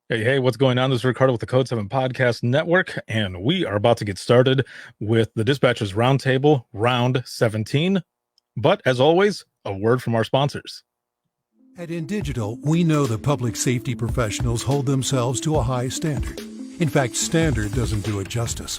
Hey, what's going on? This is Ricardo with the Code 7 Podcast Network, and we are about to get started with the Dispatchers Roundtable, round 17. But as always, a word from our sponsors. At InDigital, we know that public safety professionals hold themselves to a high standard. In fact, standard doesn't do it justice.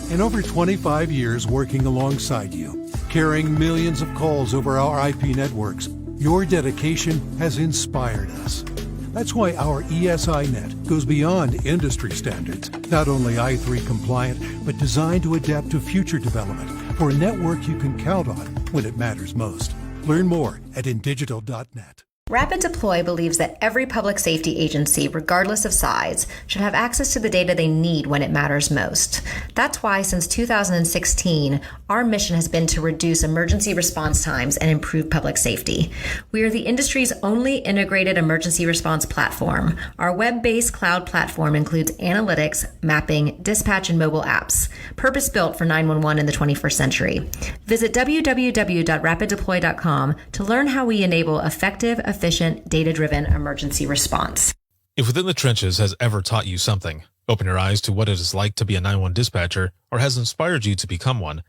In over 25 years working alongside you, carrying millions of calls over our IP networks, your dedication has inspired us. That's why our ESI net goes beyond industry standards, not only i3 compliant, but designed to adapt to future development for a network you can count on when it matters most. Learn more at indigital.net. Rapid Deploy believes that every public safety agency, regardless of size, should have access to the data they need when it matters most. That's why since 2016, our mission has been to reduce emergency response times and improve public safety. We are the industry's only integrated emergency response platform. Our web-based cloud platform includes analytics, mapping, dispatch, and mobile apps, purpose-built for 911 in the 21st century. Visit www.rapiddeploy.com to learn how we enable effective, efficient, data-driven emergency response. If Within the Trenches has ever taught you something, open your eyes to what it is like to be a 911 dispatcher, or has inspired you to become one,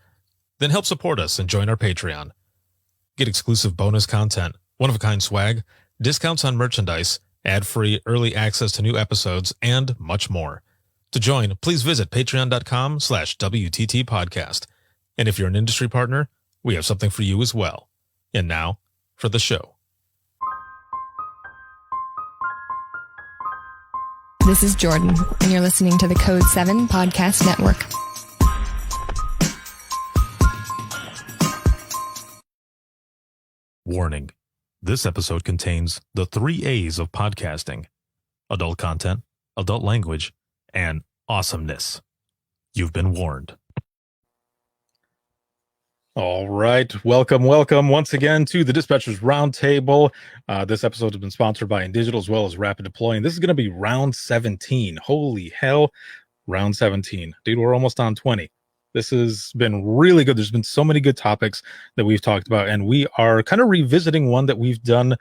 then help support us and join our Patreon. Get exclusive bonus content, one-of-a-kind swag, discounts on merchandise, ad-free early access to new episodes, and much more. To join, please visit patreon.com/WTT podcast. And if you're an industry partner, we have something for you as well. And now, for the show. This is Jordan, and you're listening to the Code 7 Podcast Network. Warning. This episode contains the 3 A's of podcasting: adult content, adult language, and awesomeness. You've been warned. All right. Welcome once again to the Dispatchers Roundtable. This episode has been sponsored by InDigital as well as Rapid Deploy, and this is going to be round 17. Holy hell, round 17. Dude, we're almost on 20. This has been really good. There's been so many good topics that we've talked about, and we are kind of revisiting one that we've done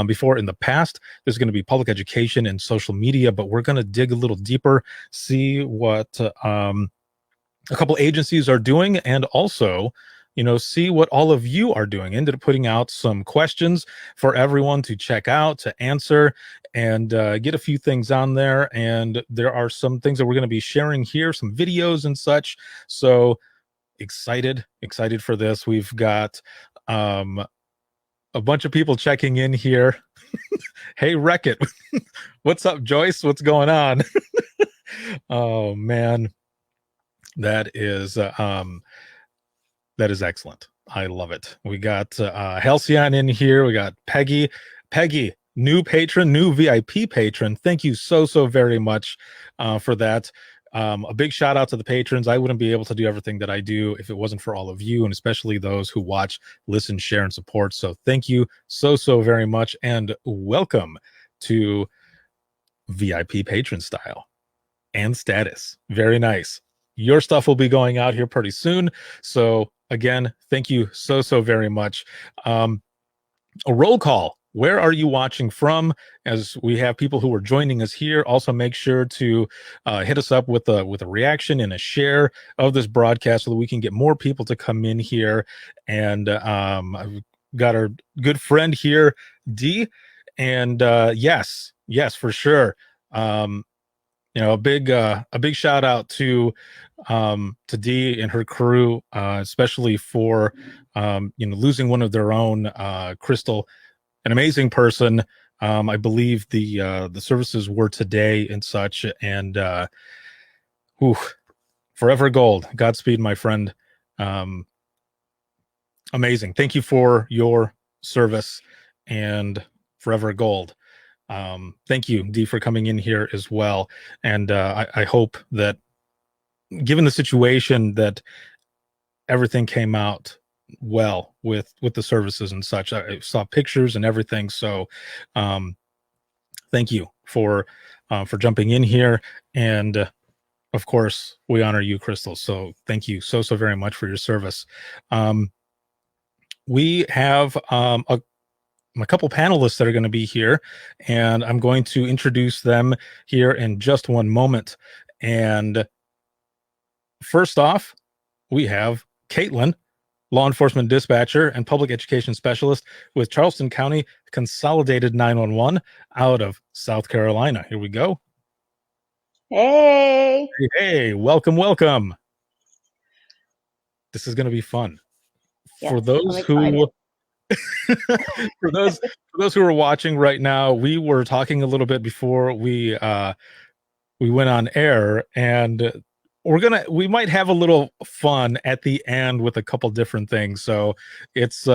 before in the past. There's going to be public education and social media, but we're going to dig a little deeper, see what a couple agencies are doing, and also see what all of you are doing. Ended up putting out some questions for everyone to check out, to answer, and get a few things on there. And there are some things that we're going to be sharing here, some videos and such. So excited for this. We've got a bunch of people checking in here. Hey, Wreck-It. What's up, Joyce? What's going on? Oh, man. That is excellent. I love it. We got Halcyon in here. We got Peggy, new patron, new VIP patron. Thank you so very much for that. A big shout out to the patrons. I wouldn't be able to do everything that I do if it wasn't for all of you, and especially those who watch, listen, share, and support. So thank you so very much, and welcome to VIP patron style and status. Very nice. Your stuff will be going out here pretty soon. So again, thank you so very much. A roll call. Where are you watching from? As we have people who are joining us here, also make sure to hit us up with a reaction and a share of this broadcast so that we can get more people to come in here. And I've got our good friend here, D. And yes, for sure. A big shout out to Dee and her crew, especially for losing one of their own, Crystal, an amazing person. I believe the services were today and such, and forever gold. Godspeed, my friend. Amazing. Thank you for your service, and forever gold. Thank you, Dee, for coming in here as well. And I hope that, given the situation, that everything came out well with the services and such. I saw pictures and everything. So thank you for jumping in here. And of course, we honor you, Crystal. So thank you so very much for your service. We have a couple panelists that are going to be here, and I'm going to introduce them here in just one moment. And first off, we have Caitlin, law enforcement dispatcher and public education specialist with Charleston County Consolidated 911 out of South Carolina. Here we go. Hey. Hey, welcome, welcome. This is going to be fun. Yes, For those who for those who are watching right now, we were talking a little bit before we went on air, and we might have a little fun at the end with a couple different things. So it's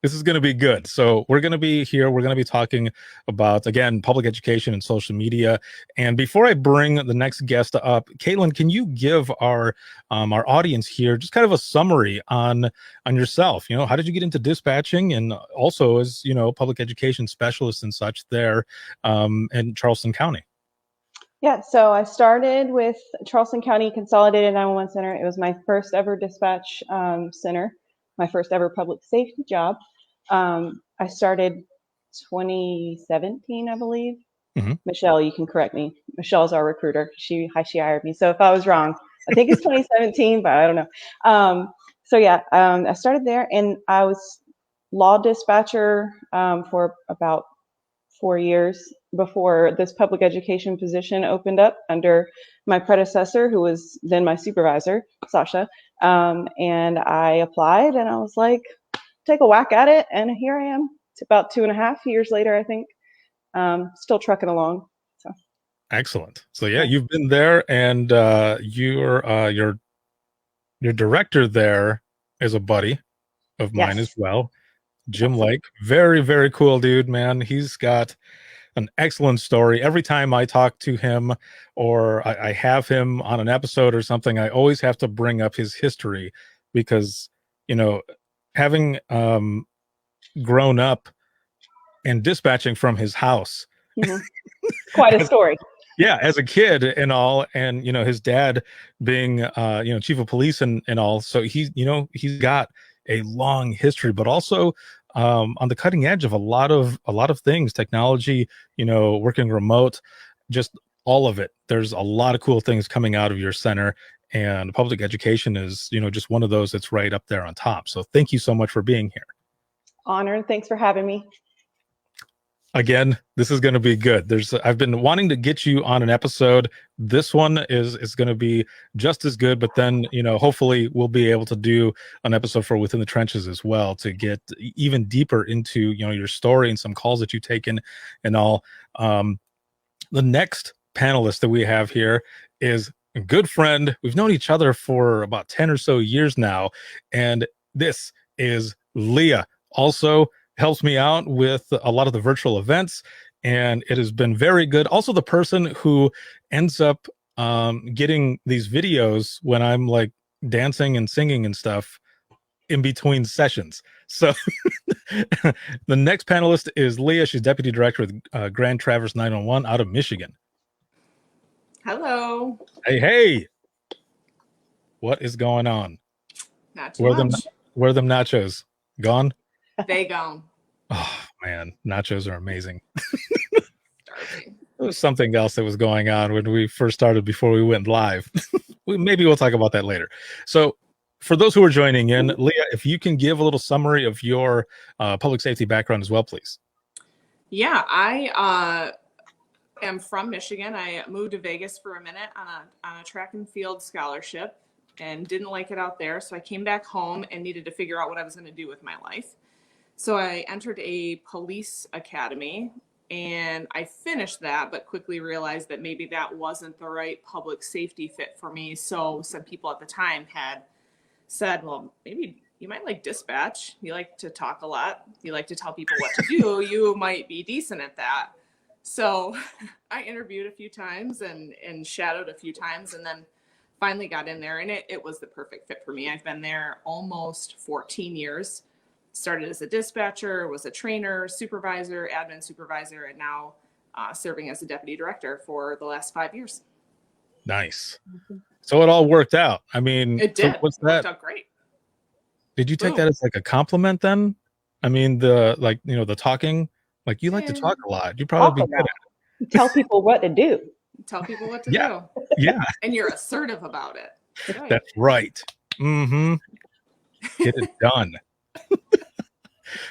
this is going to be good. So we're going to be here. We're going to be talking about, again, public education and social media. And before I bring the next guest up, Caitlin, can you give our audience here just kind of a summary on yourself? You know, how did you get into dispatching, and also as, you know, public education specialist and such there in Charleston County? Yeah, so I started with Charleston County Consolidated 911 Center. It was my first ever dispatch center, my first ever public safety job. I started 2017, I believe. Mm-hmm. Michelle, you can correct me. Michelle's our recruiter. She hired me. So if I was wrong, I think it's 2017, but I don't know. I started there, and I was law dispatcher for about 4 years before this public education position opened up under my predecessor, who was then my supervisor, Sasha. And I applied, and I was like, take a whack at it. And here I am. It's about 2.5 years later, I think. Still trucking along. So excellent. So yeah, you've been there, and your director there is a buddy of mine as well. Jim Awesome. Lake, very, very cool dude, man. He's got an excellent story. Every time I talk to him or I have him on an episode or something, I always have to bring up his history because, you know, having grown up and dispatching from his house. Mm-hmm. Quite a story. Yeah, as a kid and all, and, you know, his dad being, chief of police and all. So he's got a long history, but also on the cutting edge of a lot of things, technology, you know, working remote, just all of it. There's a lot of cool things coming out of your center, and public education is, you know, just one of those that's right up there on top. So thank you so much for being here. Honored. Thanks for having me. Again, this is going to be good. I've been wanting to get you on an episode. This one is going to be just as good, but then, you know, hopefully we'll be able to do an episode for Within the Trenches as well to get even deeper into, you know, your story and some calls that you've taken and all. The next panelist that we have here is a good friend. We've known each other for about 10 or so years now, and this is Leah. Also helps me out with a lot of the virtual events, and it has been very good. Also, the person who ends up getting these videos when I'm like dancing and singing and stuff in between sessions. So the next panelist is Leah. She's deputy director with Grand Traverse 911 out of Michigan. Hello. Hey. What is going on? Not too much. Where are them nachos? Gone? They gone. Oh man, nachos are amazing. There was something else that was going on when we first started before we went live. Maybe we'll talk about that later. So for those who are joining in, Leah, if you can give a little summary of your public safety background as well, please. Yeah, I am from Michigan. I moved to Vegas for a minute on a track and field scholarship and didn't like it out there. So I came back home and needed to figure out what I was going to do with my life. So I entered a police academy, and I finished that, but quickly realized that maybe that wasn't the right public safety fit for me. So some people at the time had said, well, maybe you might like dispatch. You like to talk a lot. You like to tell people what to do. You might be decent at that. So I interviewed a few times and shadowed a few times, and then finally got in there, and it was the perfect fit for me. I've been there almost 14 years. Started as a dispatcher, was a trainer, supervisor, admin supervisor, and now serving as a deputy director for the last 5 years. Nice. So it all worked out. I mean, it did. What's that? It worked out great. Did you take that as like a compliment then? I mean, the talking, like you like to talk a lot. You Talk probably a be good lot. at Tell people what to do. Tell people what to it. Yeah. do. Yeah. And you're assertive about it. That's right. That's right. Mm-hmm. Get it done.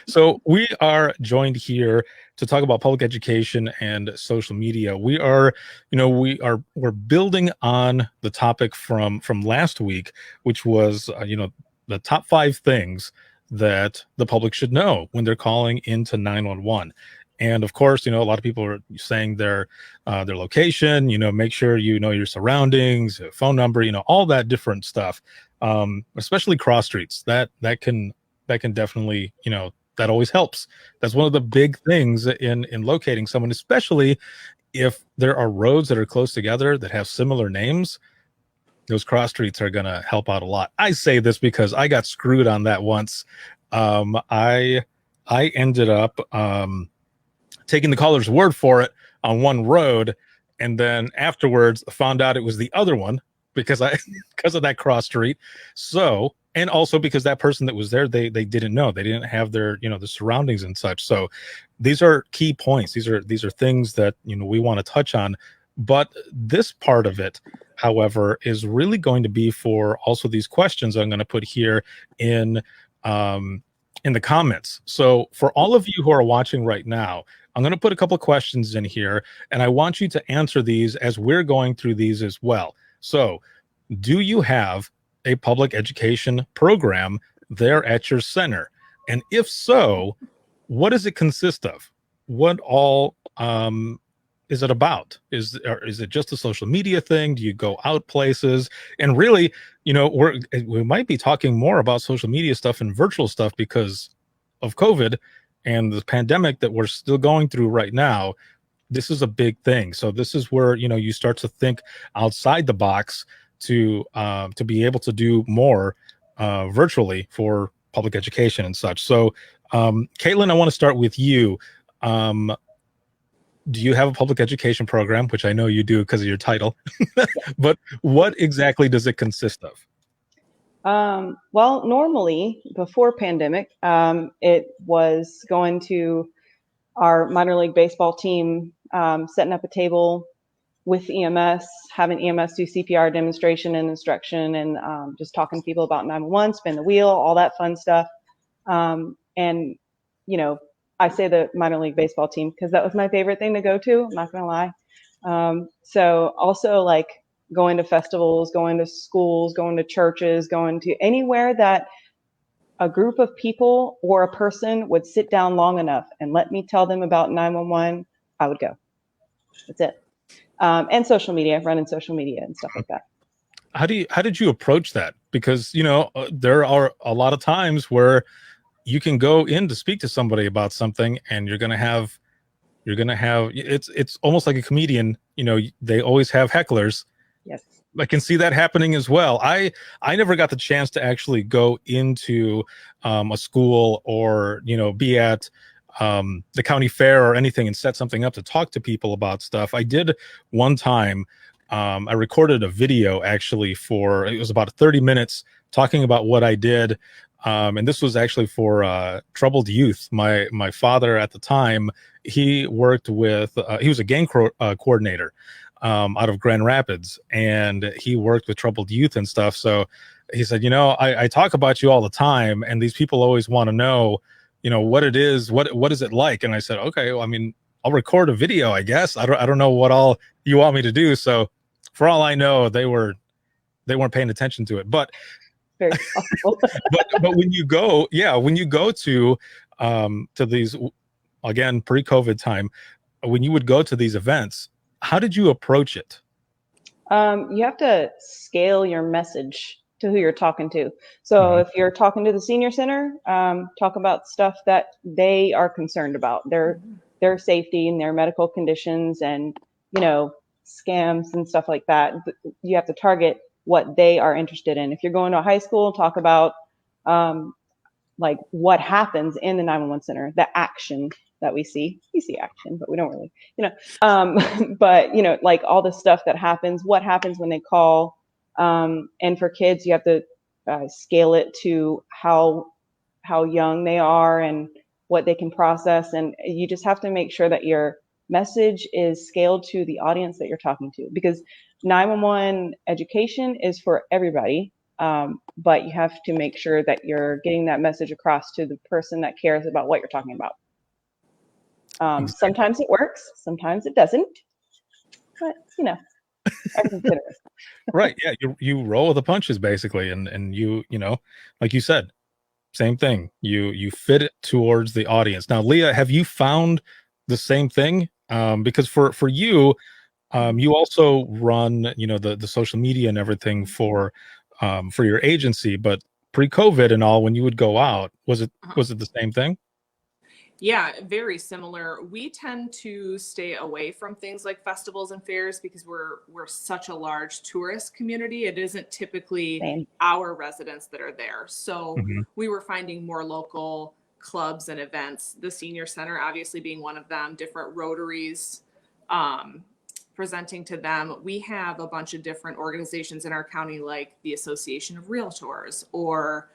So we are joined here to talk about public education and social media. We're building on the topic from last week, which was the top 5 things that the public should know when they're calling into 911. And of course, a lot of people are saying their location. Make sure you know your surroundings, phone number, all that different stuff. Especially cross streets. That can definitely, that always helps. That's one of the big things in locating someone, especially if there are roads that are close together that have similar names. Those cross streets are going to help out a lot. I say this because I got screwed on that once. I ended up taking the caller's word for it on one road, and then afterwards found out it was the other one because because of that cross street. So, and also because that person that was there, they didn't know, they didn't have their the surroundings and such. So these are key points. These are things that we want to touch on. But this part of it, however, is really going to be for also these questions I'm going to put here in the comments. So for all of you who are watching right now, I'm going to put a couple of questions in here, and I want you to answer these as we're going through these as well. So, do you have a public education program there at your center? And if so, what does it consist of? What all is it about? Is it just a social media thing? Do you go out places? And really, we might be talking more about social media stuff and virtual stuff because of COVID and the pandemic that we're still going through right now. This is a big thing. So this is where you start to think outside the box to be able to do more virtually for public education and such. So Caitlin, I want to start with you. Do you have a public education program, which I know you do because of your title? But what exactly does it consist of? Well, normally before pandemic, it was going to our minor league baseball team, setting up a table with EMS, having EMS do CPR demonstration and instruction, and just talking to people about 911, spin the wheel, all that fun stuff. And I say the minor league baseball team because that was my favorite thing to go to. I'm not gonna lie. So also like going to festivals, going to schools, going to churches, going to anywhere that a group of people or a person would sit down long enough and let me tell them about 911, I would go. That's it. And social media, running social media and stuff like that. How did you approach that? Because there are a lot of times where you can go in to speak to somebody about something, and you're gonna have it's almost like a comedian. They always have hecklers. Yes. I can see that happening as well. I never got the chance to actually go into a school or be at the county fair or anything and set something up to talk to people about stuff. I did one time. I recorded a video actually it was about 30 minutes talking about what I did. And this was actually for troubled youth. My father at the time, he worked with, he was a gang coordinator out of Grand Rapids, and he worked with troubled youth and stuff. So he said, I talk about you all the time, and these people always want to know, what it is, what is it like? And I said, okay, well, I mean, I'll record a video, I guess. I don't know what all you want me to do. So for all I know, they weren't paying attention to it. But very possible. but when you go to these, again, pre-COVID time, when you would go to these events, how did you approach it? You have to scale your message to who you're talking to. So if you're talking to the senior center, talk about stuff that they are concerned about, their safety and their medical conditions and scams and stuff like that. You have to target what they are interested in. If you're going to a high school, talk about like what happens in the 911 center, the action that we see action, but we don't really, but like all the stuff that happens, what happens when they call. And for kids, you have to scale it to how how young they are and what they can process. And you just have to make sure that your message is scaled to the audience that you're talking to, because 911 education is for everybody. But you have to make sure that you're getting that message across to the person that cares about what you're talking about. Exactly. Sometimes it works, sometimes it doesn't, but I consider it. Right. Yeah. You roll with the punches basically. And you know, like you said, same thing. You fit it towards the audience. Now, Leah, have you found the same thing? Because for you, you also run, the social media and everything for your agency, but pre-COVID and all, when you would go out, was it the same thing? Yeah, very similar. We tend to stay away from things like festivals and fairs because we're such a large tourist community. It isn't typically Same. our residents that are there. So Mhm. we were finding more local clubs and events, the senior center obviously being one of them, different Rotaries, presenting to them. We have a bunch of different organizations in our county, like the Association of Realtors, or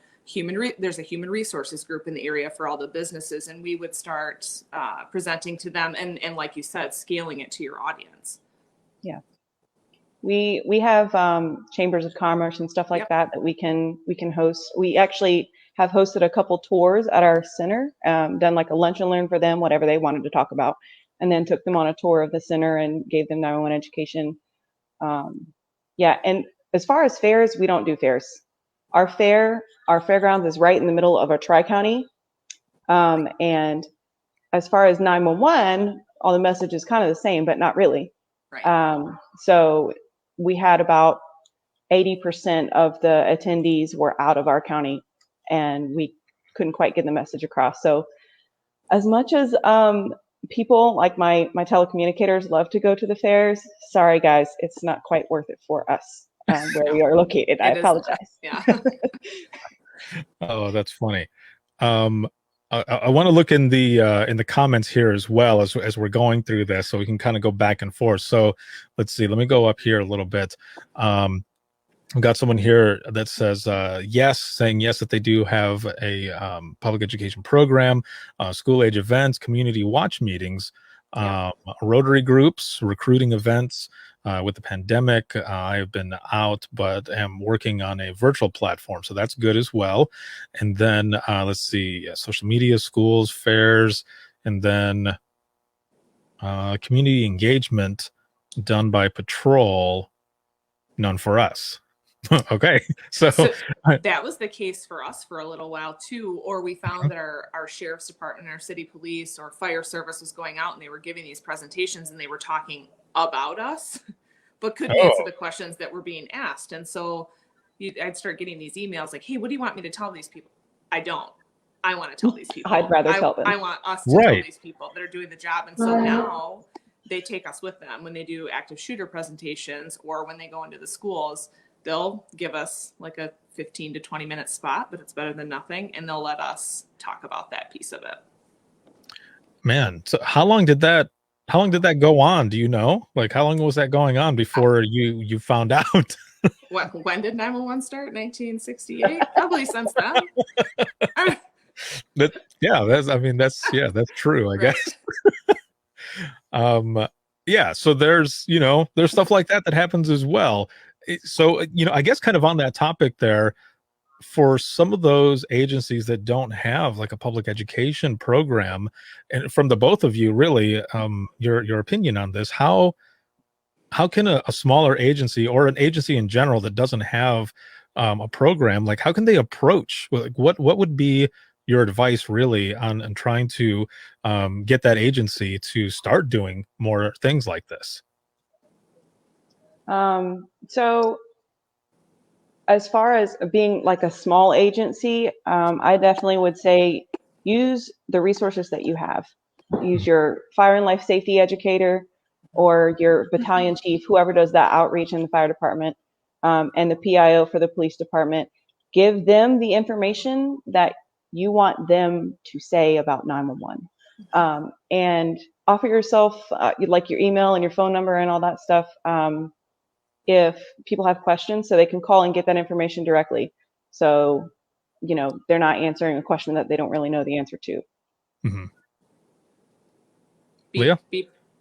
there's a human resources group in the area for all the businesses, and we would start presenting to them, and like you said, scaling it to your audience. Yeah, we have chambers of commerce and stuff like Yep. that we can host. We actually have hosted a couple tours at our center, done like a lunch and learn for them, whatever they wanted to talk about, and then took them on a tour of the center and gave them 911 education. Yeah, and as far as fairs, we don't do fairs. Our fairgrounds is right in the middle of a tri-county. And as far as 911, all the message is kind of the same, but not really. Right. So we had about 80% of the attendees were out of our county, and we couldn't quite get the message across. So as much as people like my telecommunicators love to go to the fairs, sorry guys, it's not quite worth it for us where we are located. I apologize. Yeah. Oh, that's funny. I want to look in the comments here as well as we're going through this, so we can kind of go back and forth. So let's see. Let me go up here a little bit. I've got someone here that says saying yes, that they do have a public education program, school age events, community watch meetings, Rotary groups, recruiting events. With the pandemic, I have been out, but am working on a virtual platform, so that's good as well. And then let's see, social media, schools, fairs, and then community engagement done by Patrol, none for us. Okay, so that was the case for us for a little while too. Or we found that our sheriff's department, our city police, or fire service was going out and they were giving these presentations and they were talking about us, but couldn't answer the questions that were being asked. And so I'd start getting these emails like, "Hey, what do you want me to tell these people?" I don't. I want to tell these people. I'd rather tell them. I want us to tell these people that are doing the job. And so now they take us with them when they do active shooter presentations, or when they go into the schools. They'll give us like a 15 to 20 minute spot, but it's better than nothing. And they'll let us talk about that piece of it. Man, so how long did that go on? Do you know? Like, how long was that going on before you found out? When did 911 start? 1968? Probably since then. That's true, I guess. So there's stuff like that happens as well. So, I guess kind of on that topic there, for some of those agencies that don't have like a public education program, and from the both of you, really, your opinion on this, how can a smaller agency, or an agency in general that doesn't have a program, like how can they approach, like what would be your advice really on trying to get that agency to start doing more things like this? So as far as being like a small agency, I definitely would say use the resources that you have. Use your fire and life safety educator or your battalion chief, whoever does that outreach in the fire department, and the PIO for the police department. Give them the information that you want them to say about 911. And offer yourself like your email and your phone number and all that stuff. If people have questions, so they can call and get that information directly. So they're not answering a question that they don't really know the answer to. Mm-hmm. Leah?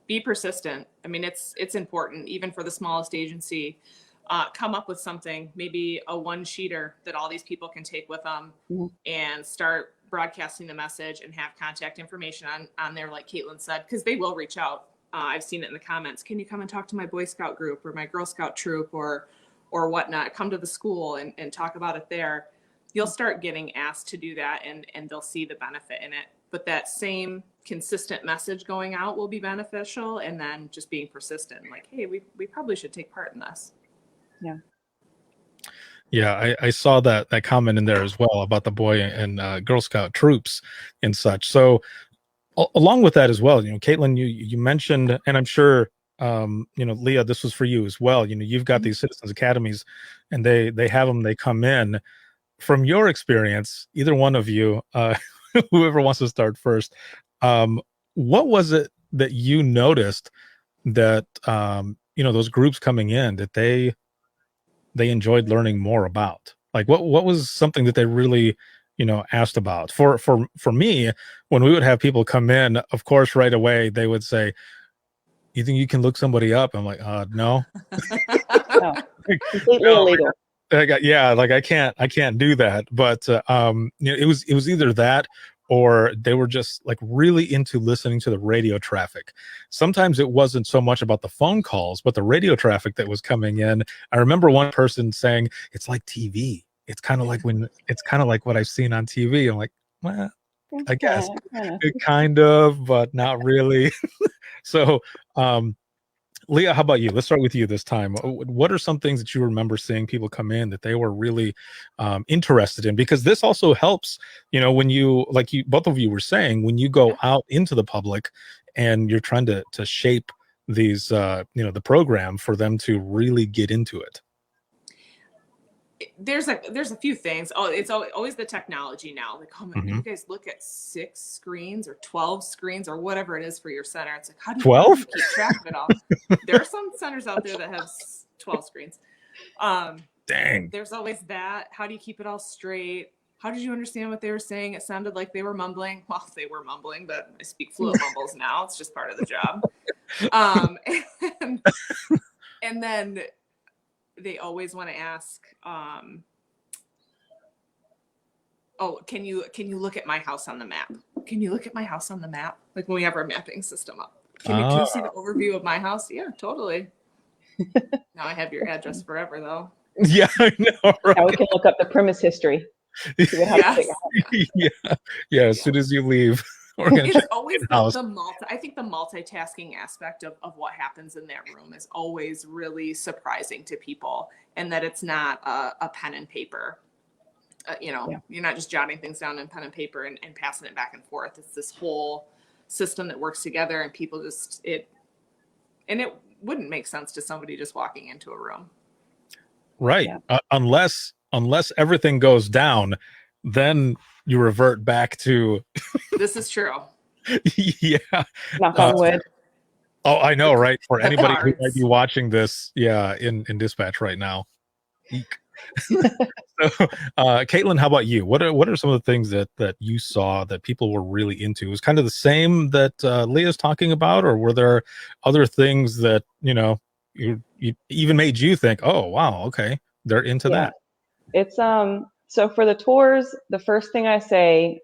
Be persistent. I mean, it's important, even for the smallest agency. Come up with something, maybe a one-sheeter that all these people can take with them, mm-hmm. and start broadcasting the message and have contact information on there, like Caitlin said, because they will reach out. I've seen it in the comments. Can you come and talk to my Boy Scout group or my Girl Scout troop or whatnot? Come to the school and talk about it there. You'll start getting asked to do that, and they'll see the benefit in it. But that same consistent message going out will be beneficial, and then just being persistent, like, hey, we probably should take part in this. Yeah. Yeah, I saw that comment in there as well about the Boy and Girl Scout troops and such. So along with that as well, Caitlin, you mentioned, and I'm sure, Leah, this was for you as well. You've got these Citizens Academies, and they have them, they come in. From your experience, either one of you, whoever wants to start first, what was it that you noticed that, those groups coming in, that they enjoyed learning more about? Like what was something that they really, asked about? For me, when we would have people come in, of course, right away, they would say, you think you can look somebody up? I'm like, no. No, completely illegal. I can't do that. But it was either that, or they were just like really into listening to the radio traffic. Sometimes it wasn't so much about the phone calls, but the radio traffic that was coming in. I remember one person saying, it's like TV. It's kind of like what I've seen on TV. I'm like, well, I guess it kind of, but not really. So, Leah, how about you? Let's start with you this time. What are some things that you remember seeing people come in that they were really interested in? Because this also helps, when you both of you were saying, when you go out into the public and you're trying to shape these, the program for them to really get into it. There's a few things. Oh, it's always the technology now. Like, oh, Mm-hmm. you guys look at 6 screens or 12 screens or whatever it is for your center. It's like, how do you keep track of it all? There are some centers out there that have 12 screens. Dang. There's always that. How do you keep it all straight? How did you understand what they were saying? It sounded like they were mumbling. Well, they were mumbling, but I speak fluent mumbles now. It's just part of the job. And then they always want to ask, can you look at my house on the map? Can you look at my house on the map? Like when we have our mapping system up. Can you see the overview of my house? Yeah, totally. Now I have your address forever, though. Yeah, I know. Right? Now we can look up the premise history. Yeah. As soon as you leave. It's always I think the multitasking aspect of what happens in that room is always really surprising to people, and that it's not a pen and paper. You're not just jotting things down in pen and paper and passing it back and forth. It's this whole system that works together, and people it wouldn't make sense to somebody just walking into a room. Right. Yeah. Unless everything goes down, then you revert back to this is true. Yeah. Knock on wood. Oh, I know, right? For anybody who might be watching this, in dispatch right now. So, Caitlin, how about you? What are some of the things that you saw that people were really into? It was kind of the same that Leah's talking about, or were there other things that you even made you think, oh wow, okay, they're into that? It's so for the tours, the first thing I say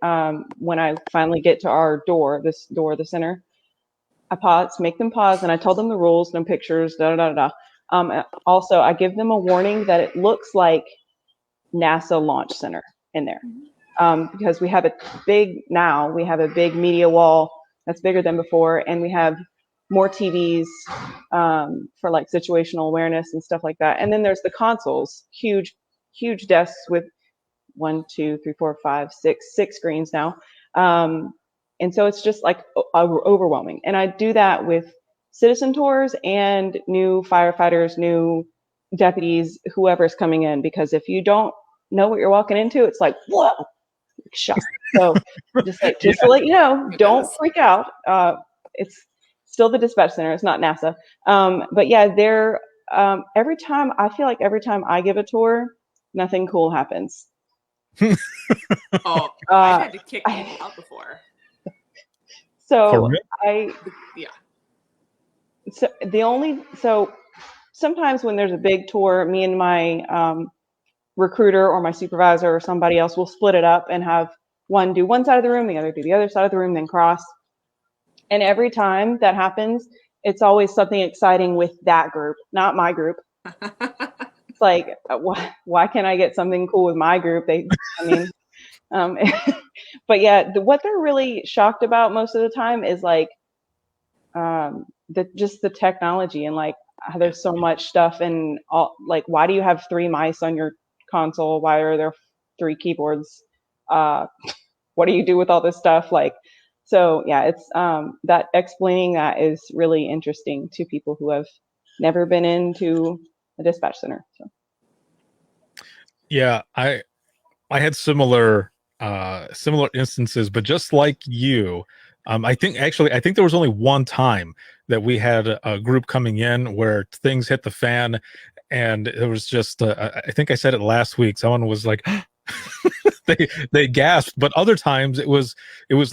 when I finally get to our door, this door of the center, I make them pause, and I tell them the rules, no pictures, also, I give them a warning that it looks like NASA Launch Center in there, because we have a big media wall that's bigger than before, and we have more TVs for like situational awareness and stuff like that. And then there's the consoles, huge desks with 1, 2, 3, 4, 5, 6 screens now. And so it's just like overwhelming. And I do that with citizen tours and new firefighters, new deputies, whoever's coming in, because if you don't know what you're walking into, it's like, whoa, shock. So just to let you know, don't freak out. It's still the dispatch center. It's not NASA. But yeah, every time I give a tour, nothing cool happens. Oh, I've had to kick people out before. So Yeah. So sometimes when there's a big tour, me and my recruiter or my supervisor or somebody else will split it up and have one do one side of the room, the other do the other side of the room, then cross. And every time that happens, it's always something exciting with that group, not my group. It's like, why can't I get something cool with my group? But yeah, what they're really shocked about most of the time is like just the technology and like how there's so much stuff and all. Like, why do you have 3 mice on your console? Why are there 3 keyboards? What do you do with all this stuff? Like, so yeah, it's that explaining that is really interesting to people who have never been into a dispatch center. So. Yeah, I had similar instances, but just like you, I think there was only one time that we had a group coming in where things hit the fan, and it was just I think I said it last week. Someone was like, they gasped, but other times it was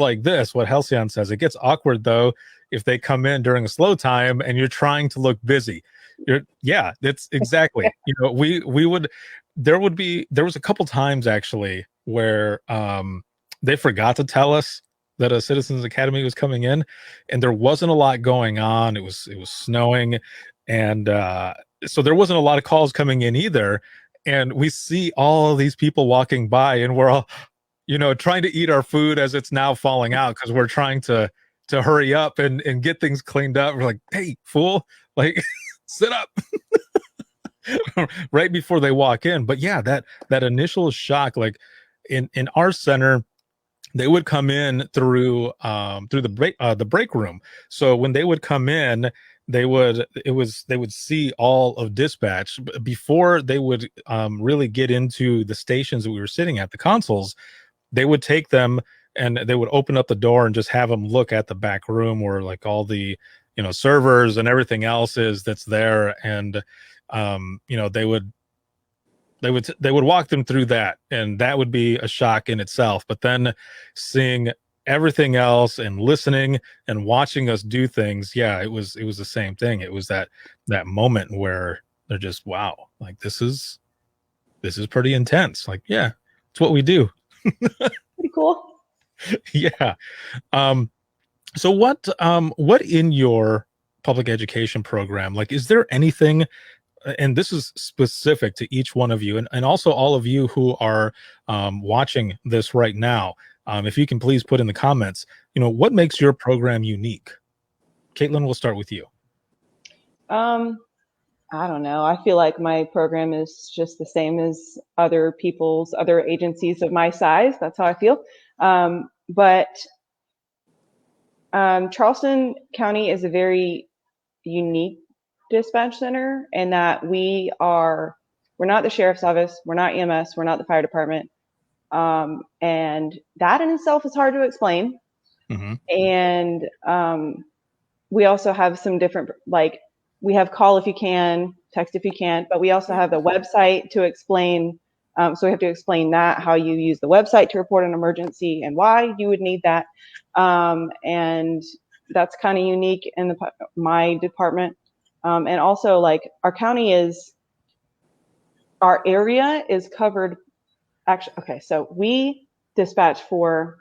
like this. What Halcyon says, it gets awkward though if they come in during a slow time and you're trying to look busy. That's exactly. There was a couple times actually where they forgot to tell us that a Citizens Academy was coming in, and there wasn't a lot going on. It was snowing, and so there wasn't a lot of calls coming in either. And we see all these people walking by, and we're all, trying to eat our food as it's now falling out because we're trying to hurry up and get things cleaned up. We're like, hey, fool, like sit up. Right before they walk in. But yeah, that initial shock, like in our center, they would come in through the break room. So when they would come in, they would see all of dispatch before they would really get into the stations that we were sitting at, the consoles. They would take them and they would open up the door and just have them look at the back room where like all the servers and everything else is that's there. And they would walk them through that, and that would be a shock in itself. But then seeing everything else and listening and watching us do things, it was the same thing. It was that moment where they're just, wow, like this is pretty intense. Like, yeah, it's what we do. Pretty cool. Yeah. So what in your public education program, like, is there anything, and this is specific to each one of you, and also all of you who are watching this right now, if you can please put in the comments, what makes your program unique? Caitlin, we'll start with you. I don't know. I feel like my program is just the same as other agencies of my size. That's how I feel. But Charleston County is a very unique dispatch center in that we're not the sheriff's office, we're not EMS, we're not the fire department. And that in itself is hard to explain. Mm-hmm. And we also have some different, like, we have call if you can, text if you can't, but we also have the website to explain. So we have to explain that, how you use the website to report an emergency and why you would need that. And that's kind of unique in my department. And also, like, our area is covered. Actually, okay, so we dispatch for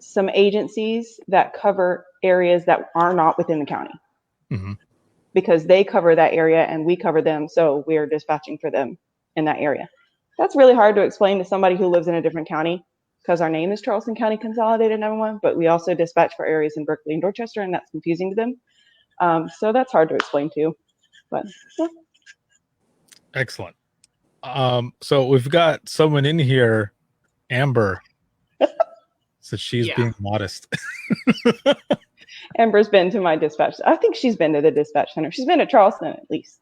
some agencies that cover areas that are not within the county. Mm-hmm. Because they cover that area and we cover them, so we're dispatching for them in that area. That's really hard to explain to somebody who lives in a different county, because our name is Charleston County Consolidated 911, but we also dispatch for areas in Berkeley and Dorchester, and that's confusing to them. So that's hard to explain too. But yeah. Excellent. So we've got someone in here, Amber, so she's being modest. Amber's been to my dispatch. I think she's been to the dispatch center. She's been to Charleston at least.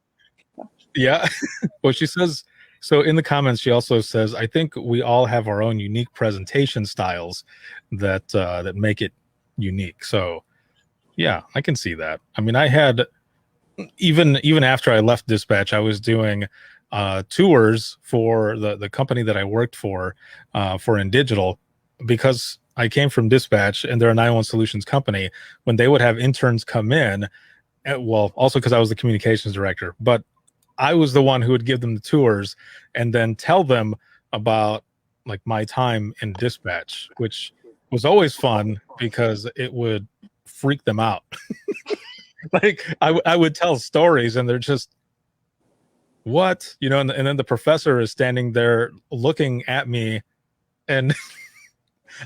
So. Yeah. Well, she says, so in the comments, she also says, I think we all have our own unique presentation styles that make it unique. So yeah, I can see that. I mean, I had, even after I left dispatch, I was doing tours for the company that I worked for in digital, because I came from dispatch and they're a 911 solutions company. When they would have interns come in, well, also because I was the communications director, but I was the one who would give them the tours and then tell them about like my time in dispatch, which was always fun because it would freak them out. Like I would tell stories and they're just, what, and then the professor is standing there looking at me, and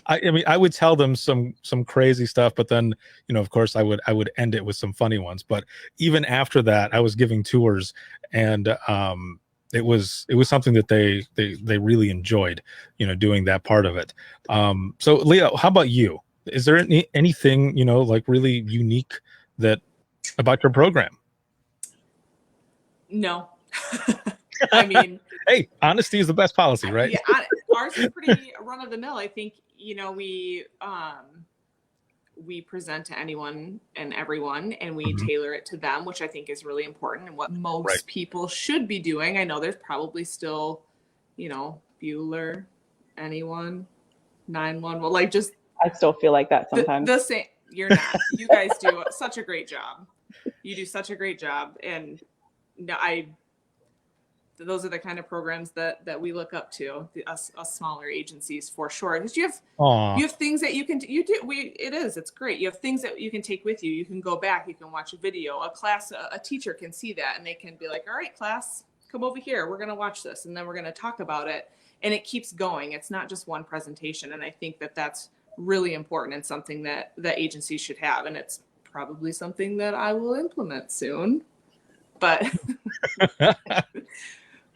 I mean, I would tell them some crazy stuff, but then, of course, I would end it with some funny ones. But even after that, I was giving tours, and it was something that they really enjoyed, doing that part of it. So, Leah, how about you? Is there anything like really unique that about your program? No. I mean, hey, honesty is the best policy, right? Yeah, ours is pretty run of the mill. I think, we present to anyone and everyone, and we tailor it to them, which I think is really important and what most people should be doing. I know there's probably still, Bueller, anyone, 911, like just. I still feel like that sometimes. The same. You're not. You guys do such a great job. You do such a great job, and those are the kind of programs that we look up to, us smaller agencies, for sure. Because you have things that you can it's great. You have things that you can take with you. You can go back, you can watch a video, a teacher can see that and they can be like, all right, class, come over here. We're going to watch this. And then we're going to talk about it. And it keeps going. It's not just one presentation. And I think that that's really important and something that agencies should have. And it's probably something that I will implement soon, but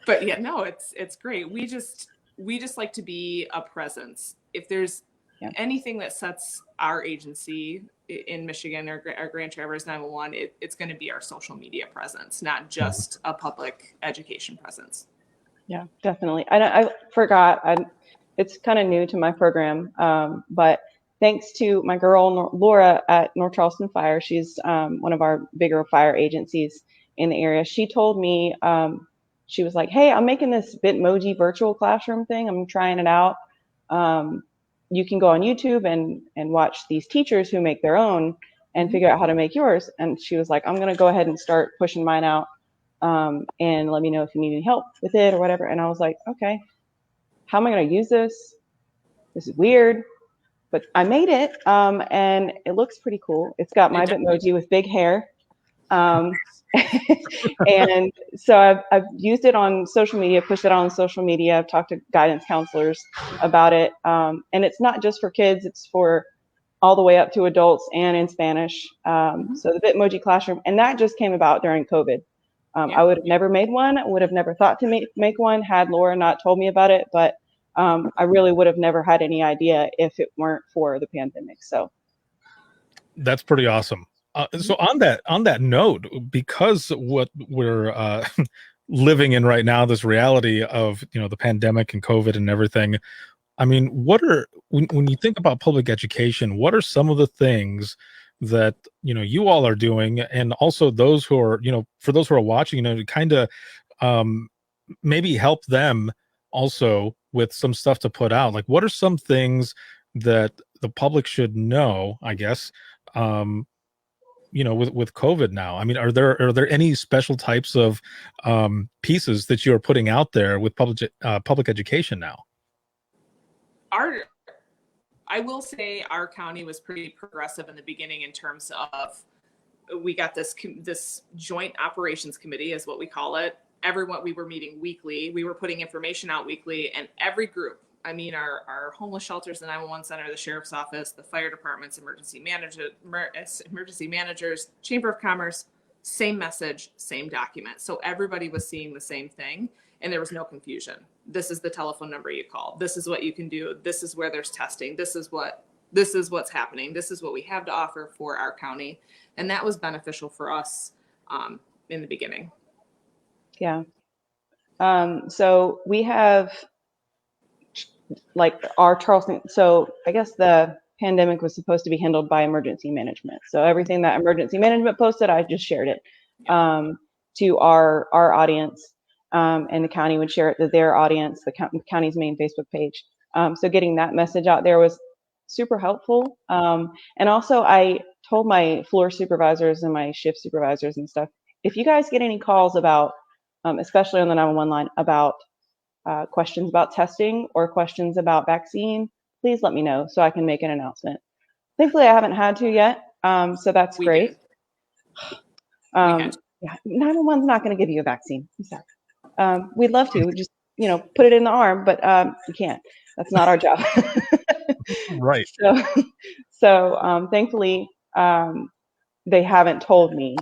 but yeah, no, it's great. We just like to be a presence. If there's anything that sets our agency in Michigan or Grand Traverse 911, it's going to be our social media presence, not just a public education presence. Yeah, definitely. I forgot. It's kind of new to my program, but thanks to my girl Laura at North Charleston Fire, she's one of our bigger fire agencies in the area. She told me, she was like, hey, I'm making this Bitmoji virtual classroom thing. I'm trying it out. You can go on YouTube and watch these teachers who make their own and figure out how to make yours. And she was like, I'm going to go ahead and start pushing mine out, and let me know if you need any help with it or whatever. And I was like, okay, how am I going to use this? This is weird, but I made it, and it looks pretty cool. It's got my Bitmoji with big hair. And so I've used it on social media, pushed it on social media. I've talked to guidance counselors about it. And it's not just for kids, it's for all the way up to adults and in Spanish. So the Bitmoji classroom, and that just came about during COVID. I would have never made one, would have never thought to make one had Laura not told me about it. But I really would have never had any idea if it weren't for the pandemic. So that's pretty awesome. So on that note, because what we're living in right now, this reality of the pandemic and COVID and everything, I mean, when you think about public education, what are some of the things that you all are doing, and also those who are for those who are watching, to kind of maybe help them also with some stuff to put out? Like, what are some things that the public should know, I guess, with COVID now? I mean, are there any special types of pieces that you're putting out there with public education now? I will say our county was pretty progressive in the beginning in terms of, we got this joint operations committee is what we call it. We were meeting weekly. We were putting information out weekly, and every group, I mean, our homeless shelters, the 911 center, the sheriff's office, the fire departments, emergency managers, chamber of commerce, same message, same document. So everybody was seeing the same thing, and there was no confusion. This is the telephone number you call. This is what you can do. This is where there's testing. This is what's happening. This is what we have to offer for our county. And that was beneficial for us in the beginning. Yeah. So we have like our Charleston. So I guess the pandemic was supposed to be handled by emergency management. So everything that emergency management posted, I just shared it to our audience. and the county would share it to their audience, the county's main Facebook page. So getting that message out there was super helpful. And also I told my floor supervisors and my shift supervisors and stuff, if you guys get any calls about, especially on the 911 line, about questions about testing or questions about vaccine, please let me know so I can make an announcement. Thankfully, I haven't had to yet, so that's We great. did. Yeah, 911's not going to give you a vaccine. I'm sorry. We'd love to just, put it in the arm, but you can't. That's not our job. Right. So thankfully, they haven't told me.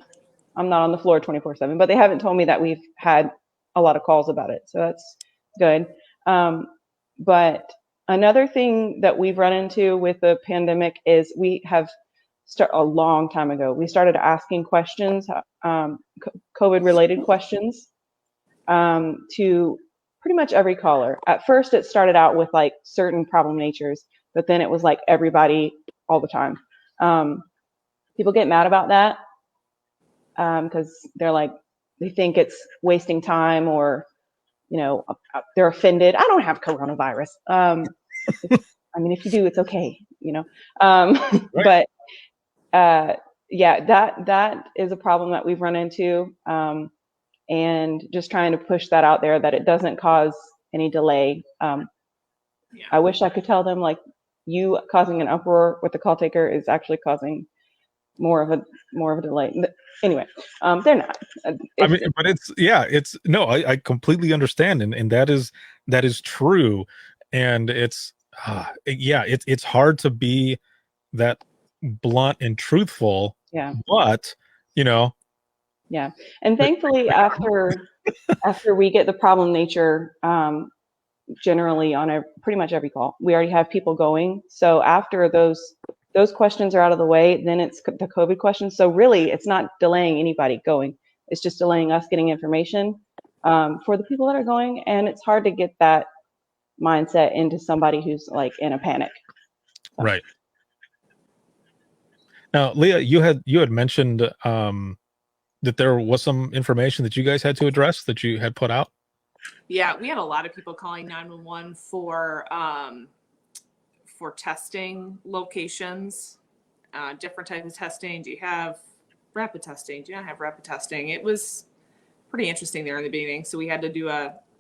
I'm not on the floor 24/7, but they haven't told me that we've had a lot of calls about it. So that's good. But another thing that we've run into with the pandemic is we have a long time ago, we started asking questions, COVID related questions, to pretty much every caller. At first, it started out with like certain problem natures, but then it was like everybody all the time. People get mad about that because they're like, they think it's wasting time, or they're offended. I don't have coronavirus. I mean, if you do, it's okay, Right. But yeah, that is a problem that we've run into, and just trying to push that out there that it doesn't cause any delay. I wish I could tell them like, you causing an uproar with the call taker is actually causing more of a delay. Anyway, they're not. I mean, but I completely understand, and that is true, and it's hard to be that blunt and truthful. Yeah. But yeah, and thankfully after we get the problem nature, generally on pretty much every call, we already have people going. So after those questions are out of the way, then it's the COVID questions. So really, it's not delaying anybody going. It's just delaying us getting information for the people that are going. And it's hard to get that mindset into somebody who's like in a panic. So. Right. Now, Leah, you had mentioned that there was some information that you guys had to address that you had put out. Yeah, we had a lot of people calling 911 for testing locations, different types of testing. Do you have rapid testing? Do you not have rapid testing? It was pretty interesting there in the beginning. So we had to do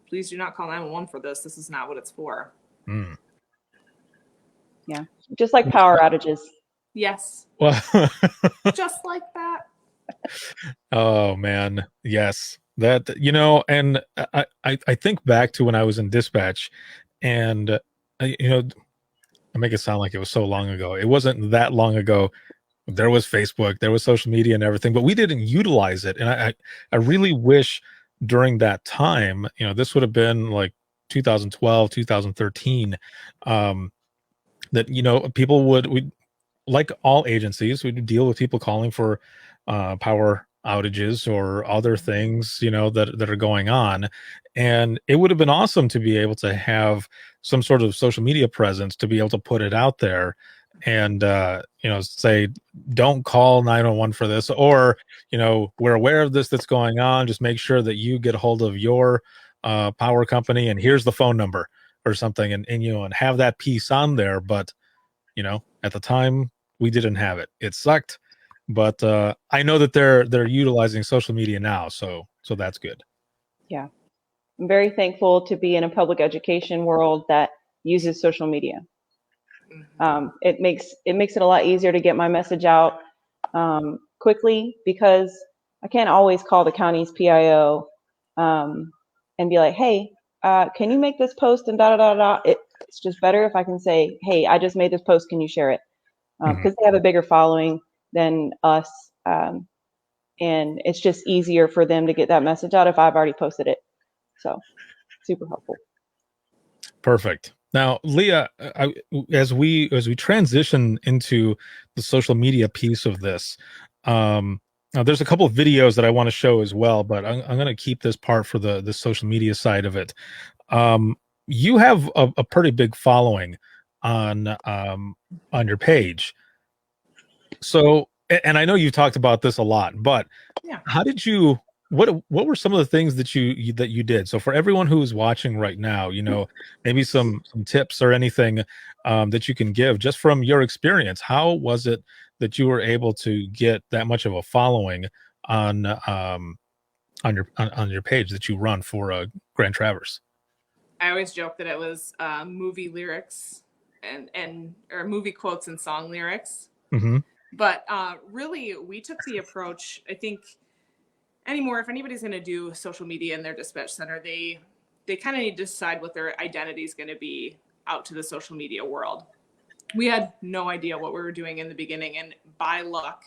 please do not call 911 for this. This is not what it's for. Mm. Yeah, just like power outages. Yes. Well, just like that. Oh man, yes. That, and I think back to when I was in dispatch, and I make it sound like it was so long ago. It wasn't that long ago. There was Facebook, there was social media and everything, but we didn't utilize it. And I really wish during that time, this would have been like 2012, 2013, that, people we like all agencies, we deal with people calling for power outages or other things, that are going on. And it would have been awesome to be able to have some sort of social media presence to be able to put it out there and, say, don't call 911 for this, or, we're aware of this that's going on. Just make sure that you get a hold of your power company, and here's the phone number or something, and have that piece on there. But, at the time we didn't have it. It sucked. But I know that they're utilizing social media now, so that's good. Yeah, I'm very thankful to be in a public education world that uses social media. It makes it a lot easier to get my message out quickly, because I can't always call the county's PIO and be like, hey, can you make this post and da da da da. It's just better if I can say, hey, I just made this post. Can you share it? Because they have a bigger following than us, and it's just easier for them to get that message out if I've already posted it. So super helpful. Perfect. Now, Leah, as we transition into the social media piece of this, now there's a couple of videos that I want to show as well, but I'm going to keep this part for the social media side of it. You have a pretty big following on your page. So, and I know you talked about this a lot, but yeah. How did you what were some of the things that you did? So for everyone who's watching right now, maybe some tips or anything that you can give just from your experience. How was it that you were able to get that much of a following on on your page that you run for Grand Traverse? I always joke that it was movie lyrics and or movie quotes and song lyrics. Mm-hmm. But really, we took the approach, I think, anymore, if anybody's going to do social media in their dispatch center, they kind of need to decide what their identity is going to be out to the social media world. We had no idea what we were doing in the beginning, and by luck,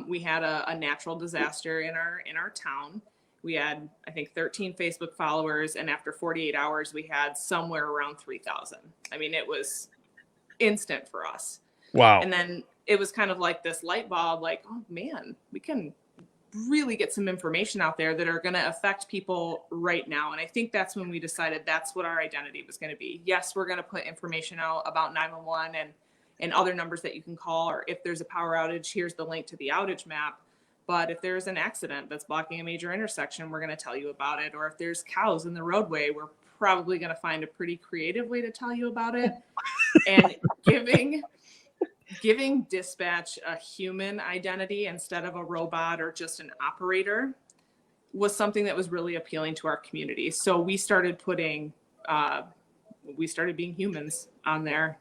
we had a natural disaster in our town. We had, I think, 13 Facebook followers, and after 48 hours, we had somewhere around 3,000. I mean, it was instant for us. Wow. And then it was kind of like this light bulb, like, oh man, we can really get some information out there that are going to affect people right now. And I think that's when we decided that's what our identity was going to be. Yes, we're going to put information out about 911 and other numbers that you can call, or if there's a power outage, here's the link to the outage map. But if there's an accident that's blocking a major intersection, we're going to tell you about it. Or if there's cows in the roadway, we're probably going to find a pretty creative way to tell you about it. And giving dispatch a human identity instead of a robot or just an operator was something that was really appealing to our community. So we started being humans on there,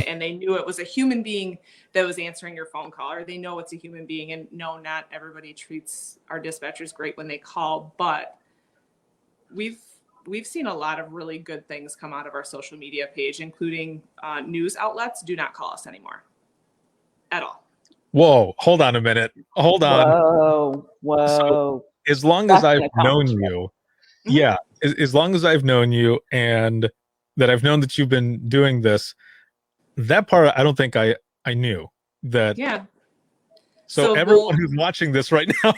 and they knew it was a human being that was answering your phone call, or they know it's a human being. And no, not everybody treats our dispatchers great when they call, but we've seen a lot of really good things come out of our social media page, including news outlets do not call us anymore. At all. Whoa, hold on a minute. Hold on. Whoa. So, as long as I've known you, yeah, as long as I've known you and that I've known that you've been doing this, that part I don't think I knew that. Yeah. So everyone who's watching this right now,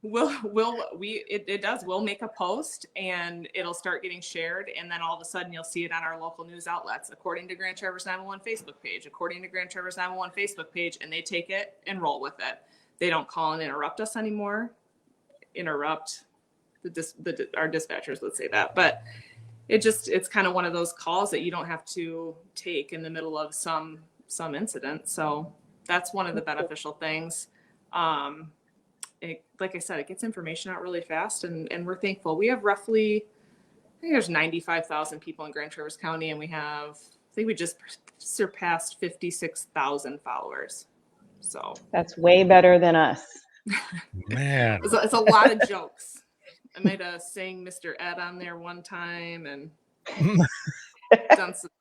we'll make a post and it'll start getting shared, and then all of a sudden you'll see it on our local news outlets, according to Grand Traverse 911 Facebook page, and they take it and roll with it. They don't call and interrupt us anymore. Interrupt our dispatchers, let's say that. But it's kind of one of those calls that you don't have to take in the middle of some incident. So that's one of the beneficial things. Like I said, it gets information out really fast, and we're thankful. We have roughly, I think there's 95,000 people in Grand Traverse County, and I think we just surpassed 56,000 followers. So that's way better than us. Man, it's a lot of jokes. I made a saying Mr. Ed on there one time, and there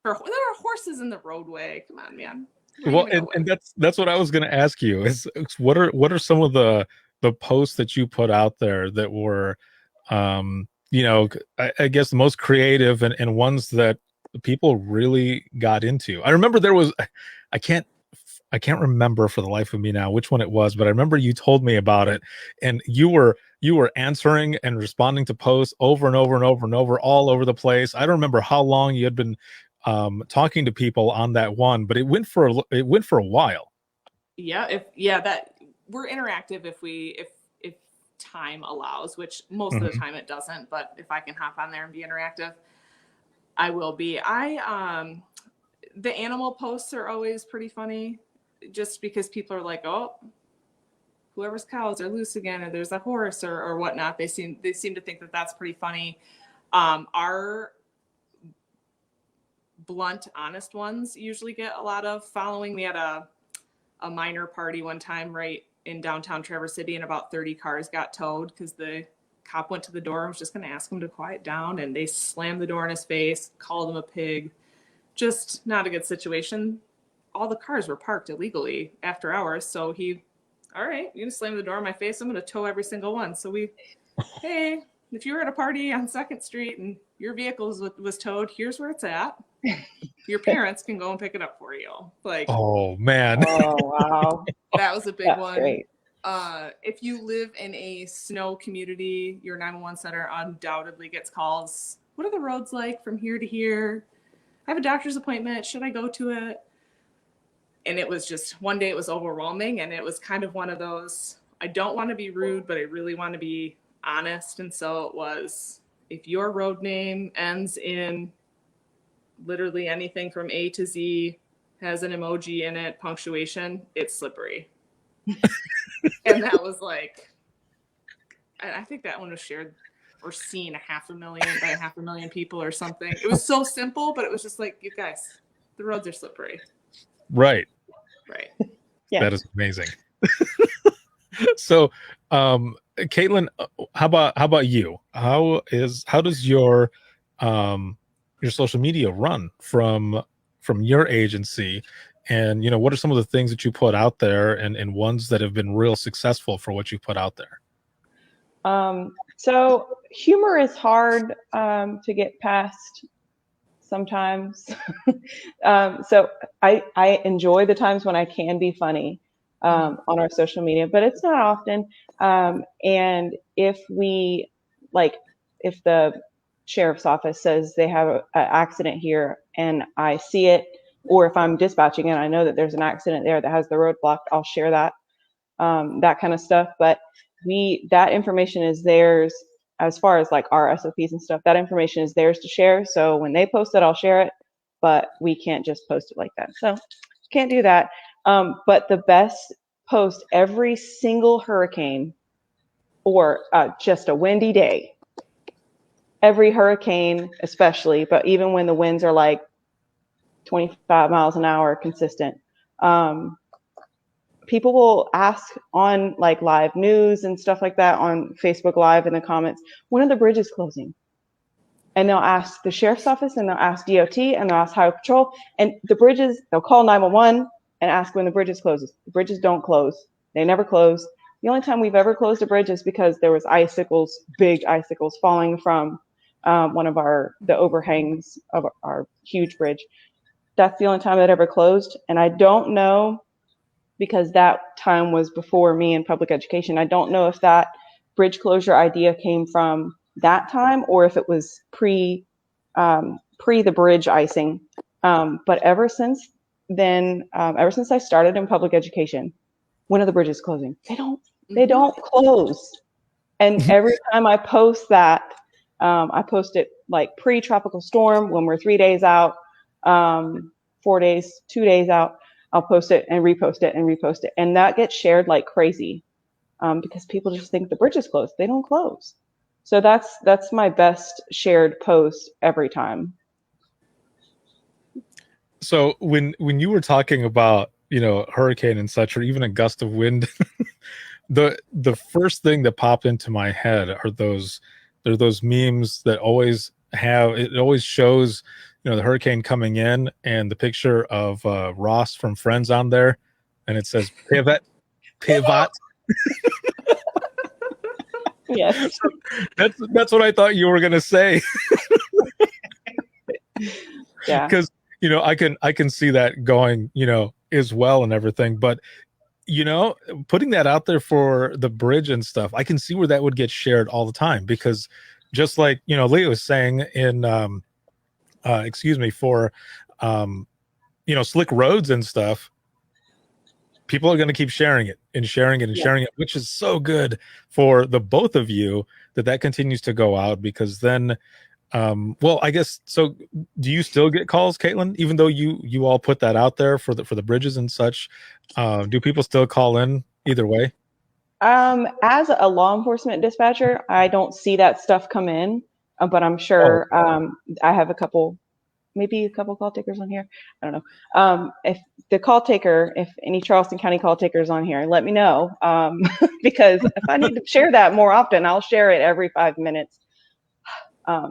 are horses in the roadway. Come on, man. Well, and that's what I was going to ask you is what are some of the posts that you put out there that were, I guess the most creative and ones that people really got into. I remember there was, I can't remember for the life of me now which one it was, but I remember you told me about it, and you were answering and responding to posts over and over and over and over all over the place. I don't remember how long you had been talking to people on that one, but it went for a while. That we're interactive if time allows, which most of the time it doesn't, but if I can hop on there and be interactive, I will be. The animal posts are always pretty funny, just because people are like, oh, whoever's cows are loose again, or there's a horse or whatnot. They seem to think that that's pretty funny. Our blunt, honest ones usually get a lot of following. We had a minor party one time right in downtown Traverse City, and about 30 cars got towed because the cop went to the door and was just going to ask him to quiet down, and they slammed the door in his face, called him a pig. Just not a good situation. All the cars were parked illegally after hours, so all right, you're going to slam the door in my face, I'm going to tow every single one. So hey, if you were at a party on 2nd Street and your vehicle was towed, here's where it's at. Your parents can go and pick it up for you. Like, oh man. Oh wow. That was a big one. Great. If you live in a snow community, your 911 center undoubtedly gets calls. What are the roads like from here to here? I have a doctor's appointment. Should I go to it? And it was just, one day it was overwhelming, and it was kind of one of those, I don't want to be rude, but I really want to be honest. And so it was, if your road name ends in literally anything from A to Z, has an emoji in it, punctuation, it's slippery. And that was like, I think that one was shared or seen by 500,000 people or something. It was so simple, but it was just like, you guys, the roads are slippery. Right. Right. Yeah. That is amazing. So, Caitlin, how about you? How does your social media run from your agency? And, what are some of the things that you put out there and ones that have been real successful for what you put out there? So humor is hard to get past sometimes. So I enjoy the times when I can be funny on our social media, but it's not often. And if the sheriff's office says they have an accident here and I see it, or if I'm dispatching and I know that there's an accident there that has the road blocked, I'll share that kind of stuff. But that information is theirs as far as like our SOPs and stuff. That information is theirs to share. So when they post it, I'll share it, but we can't just post it like that. So can't do that. But the best post every single hurricane or just a windy day, every hurricane especially, but even when the winds are like 25 miles an hour consistent, people will ask on like live news and stuff like that on Facebook Live in the comments, when are the bridges closing? And they'll ask the sheriff's office and they'll ask DOT and they'll ask Highway Patrol, and the bridges, they'll call 911 and ask when the bridges closes. The bridges don't close. They never close. The only time we've ever closed a bridge is because there was big icicles falling from one of the overhangs of our huge bridge. That's the only time it ever closed. And I don't know, because that time was before me in public education, I don't know if that bridge closure idea came from that time or if it was pre the bridge icing. But ever since then, ever since I started in public education, when are the bridges closing? They don't close. And every time I post that, I post it like pre-tropical storm when we're 3 days out, 4 days, 2 days out. I'll post it and repost it and repost it. And that gets shared like crazy because people just think the bridge is closed. They don't close. So that's my best shared post every time. So when you were talking about, hurricane and such, or even a gust of wind, the first thing that popped into my head are those memes that always shows, the hurricane coming in and the picture of Ross from Friends on there, and it says pivot. Yes. That's what I thought you were gonna say. Yeah. Because I can see that going, as well and everything, but putting that out there for the bridge and stuff, I can see where that would get shared all the time, because just like Leah was saying in for slick roads and stuff, people are going to keep sharing it and sharing it and sharing it, which is so good for the both of you that continues to go out, because then I guess, so do you still get calls, Caitlin, even though you all put that out there for the bridges and such? Do people still call in either way? As a law enforcement dispatcher, I don't see that stuff come in, but I'm sure I have maybe a couple call takers on here. I don't know. If the call taker, if any Charleston County call takers on here, let me know, because if I need to share that more often, I'll share it every 5 minutes.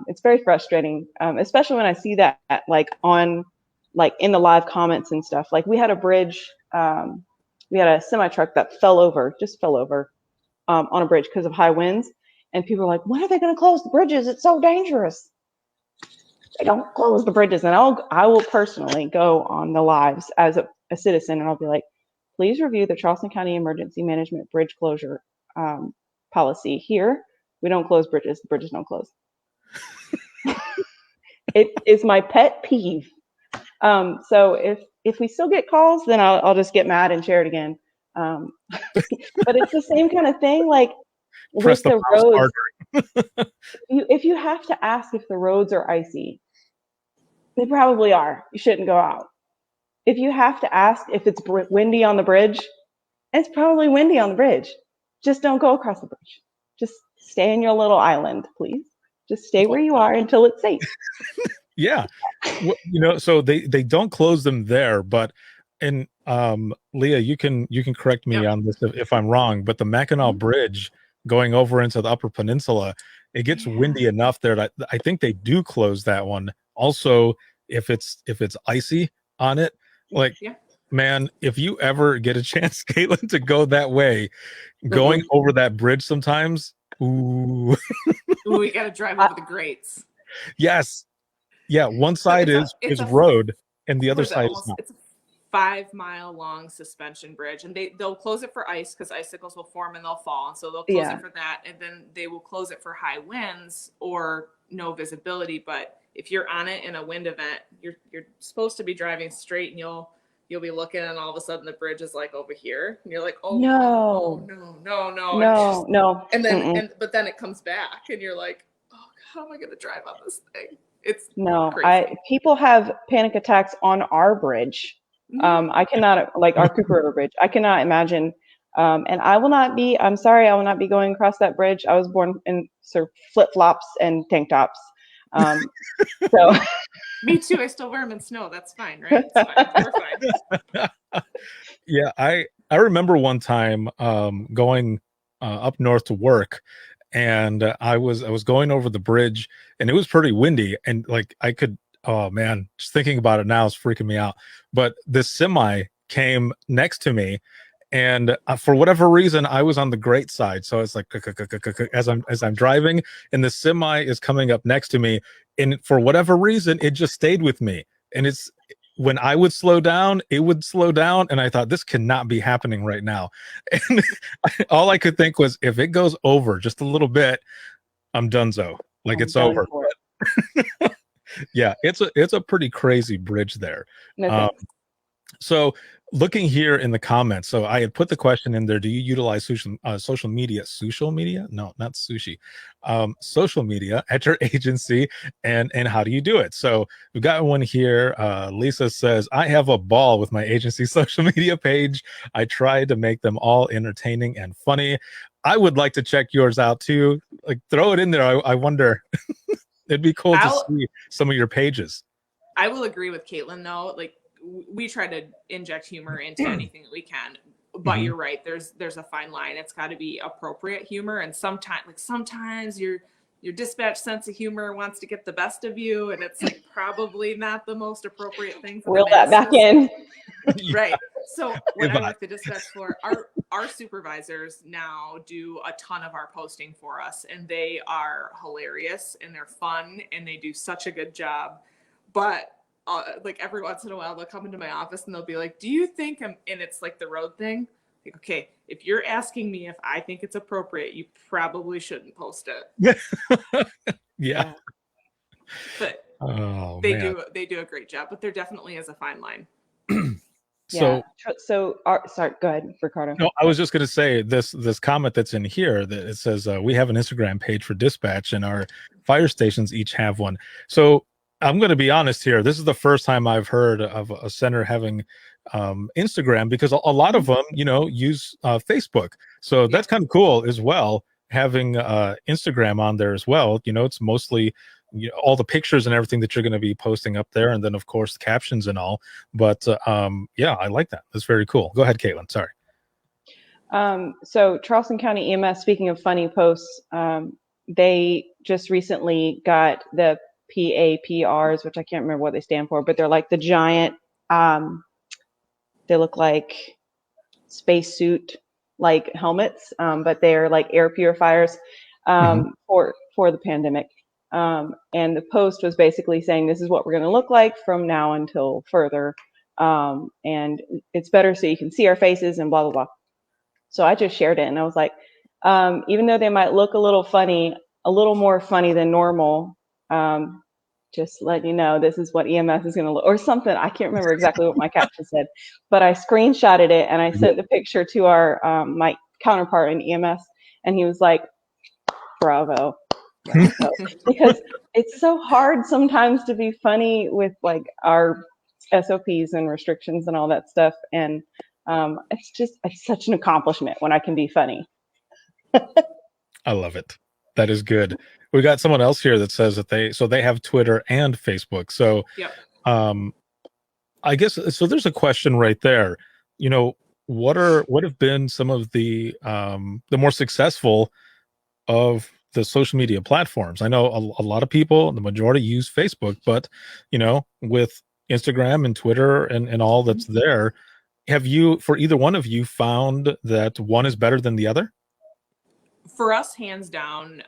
It's very frustrating, especially when I see that in the live comments and stuff. Like we had a bridge, we had a semi truck that fell over on a bridge because of high winds, and people are like, "When are they going to close the bridges? It's so dangerous." They don't close the bridges, and I will personally go on the lives as a citizen, and I'll be like, "Please review the Charleston County Emergency Management Bridge Closure policy. Here, we don't close bridges. The bridges don't close." It is my pet peeve. So if we still get calls, then I'll just get mad and share it again. But it's the same kind of thing, like Press with the the mouse roads. harder. If you have to ask if the roads are icy, they probably are. You shouldn't go out. If you have to ask if it's windy on the bridge, it's probably windy on the bridge. Just don't go across the bridge. Just stay in your little island, please. Just stay where you are until it's safe. Yeah. So they don't close them there, but and Leah, you can correct me Yep. on this if I'm wrong, but the Mackinac Bridge going over into the Upper Peninsula, it gets windy enough there that I think they do close that one. Also, if it's icy on it, like Yeah. man, if you ever get a chance, Caitlin, to go that way, going over that bridge sometimes, ooh, Ooh, we got to drive over the grates. yes. Yeah, one So side is road and the other side is not. It's a 5-mile long suspension bridge, and they'll close it for ice because icicles will form and they'll fall, and so they'll close it for that, and then they will close it for high winds or no visibility. But if you're on it in a wind event, you're supposed to be driving straight, and you'll be looking, and all of a sudden the bridge is like over here, and you're like, oh no. And then but then it comes back, and you're like, oh God, how am I going to drive on this thing? It's crazy. People have panic attacks on our bridge. I cannot, like our Cooper River Bridge. I cannot imagine. And I will not be going across that bridge. I was born in sort of flip flops and tank tops. So me too. I still wear them in snow. That's fine, right? It's fine. We're fine. Yeah, I remember one time going up north to work, and I was going over the bridge, and it was pretty windy, and like I could, oh man, just thinking about it now is freaking me out. But this semi came next to me, and for whatever reason I was on the great side, so it's like as I'm driving, and the semi is coming up next to me, and for whatever reason it just stayed with me, and it's when I would slow down, it would slow down, and I thought this cannot be happening right now. And all I could think was, if it goes over just a little bit, I'm donezo. Like it's over. Yeah, it's a pretty crazy bridge there. So looking here in the comments, so I had put the question in there: do you utilize social media? Social media? No, not sushi. Social media at your agency, and how do you do it? So we've got one here. Lisa says, I have a ball with my agency social media page. I try to make them all entertaining and funny. I would like to check yours out too. Like, throw it in there. I wonder. It'd be cool to see some of your pages. I will agree with Caitlin though. Like, we try to inject humor into anything that we can, but you're right. There's a fine line. It's got to be appropriate humor, and sometimes your dispatch sense of humor wants to get the best of you, and it's like probably not the most appropriate thing. Reel that back in. Right. So when I work the dispatch floor, our supervisors now do a ton of our posting for us, and they are hilarious and they're fun and they do such a good job. But like every once in a while, they'll come into my office and they'll be like, do you think and it's like the road thing. Like, okay, if you're asking me if I think it's appropriate, you probably shouldn't post it. Yeah. But they do a great job, but there definitely is a fine line. Sorry, go ahead, Ricardo. No, I was just going to say this comment that's in here that it says we have an Instagram page for dispatch, and our fire stations each have one. So I'm going to be honest here. This is the first time I've heard of a center having Instagram, because a lot of them, use Facebook. So that's kind of cool as well, having Instagram on there as well. It's mostly all the pictures and everything that you're going to be posting up there, and then of course the captions and all. But yeah, I like that. That's very cool. Go ahead, Caitlin. Sorry. So Charleston County EMS, speaking of funny posts, they just recently got the PAPRs, which I can't remember what they stand for, but they're like the giant, they look like spacesuit like helmets, but they're like air purifiers for the pandemic. And the post was basically saying, this is what we're going to look like from now until further. And it's better so you can see our faces and blah, blah, blah. So I just shared it, and I was like, even though they might look a little funny, a little more funny than normal, just letting you know this is what EMS is going to look, or something. I can't remember exactly what my caption said, but I screenshotted it and I sent the picture to our my counterpart in EMS, and he was like, "Bravo." So, because it's so hard sometimes to be funny with like our SOPs and restrictions and all that stuff, and it's such an accomplishment when I can be funny. I love it. That is good. We got someone else here that says that they have Twitter and Facebook. So Yep. I guess so. There's a question right there. You know, what have been some of the more successful of the social media platforms? I know a lot of people, the majority, use Facebook, but you know, with Instagram and Twitter and all that's there, have you, for either one of you, found that one is better than the other? For us, hands down,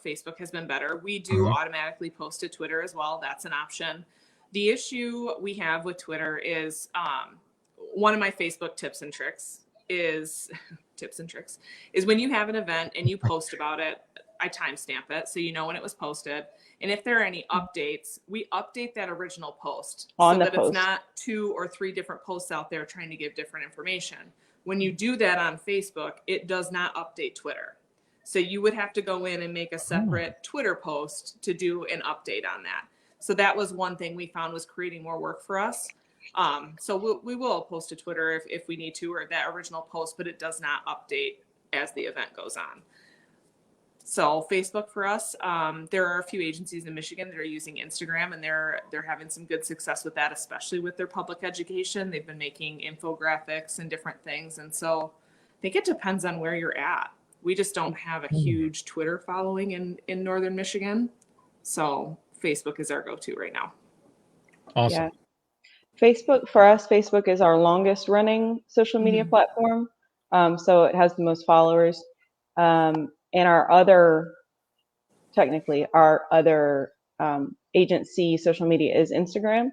Facebook has been better. We do automatically post to Twitter as well. That's an option. The issue we have with Twitter is one of my Facebook tips and tricks is when you have an event and you post about it, I timestamp it so you know when it was posted. And if there are any updates, we update that original post so that it's not 2 or 3 different posts out there trying to give different information. When you do that on Facebook, it does not update Twitter. So you would have to go in and make a separate Twitter post to do an update on that. So that was one thing we found was creating more work for us. So we will post to Twitter if we need to, or that original post, but it does not update as the event goes on. So Facebook for us, there are a few agencies in Michigan that are using Instagram, and they're having some good success with that, especially with their public education. They've been making infographics and different things. And so I think it depends on where you're at. We just don't have a huge Twitter following in Northern Michigan. So Facebook is our go-to right now. Awesome. Yeah. Facebook, for us, Facebook is our longest running social media platform. So it has the most followers. And our other agency social media is Instagram.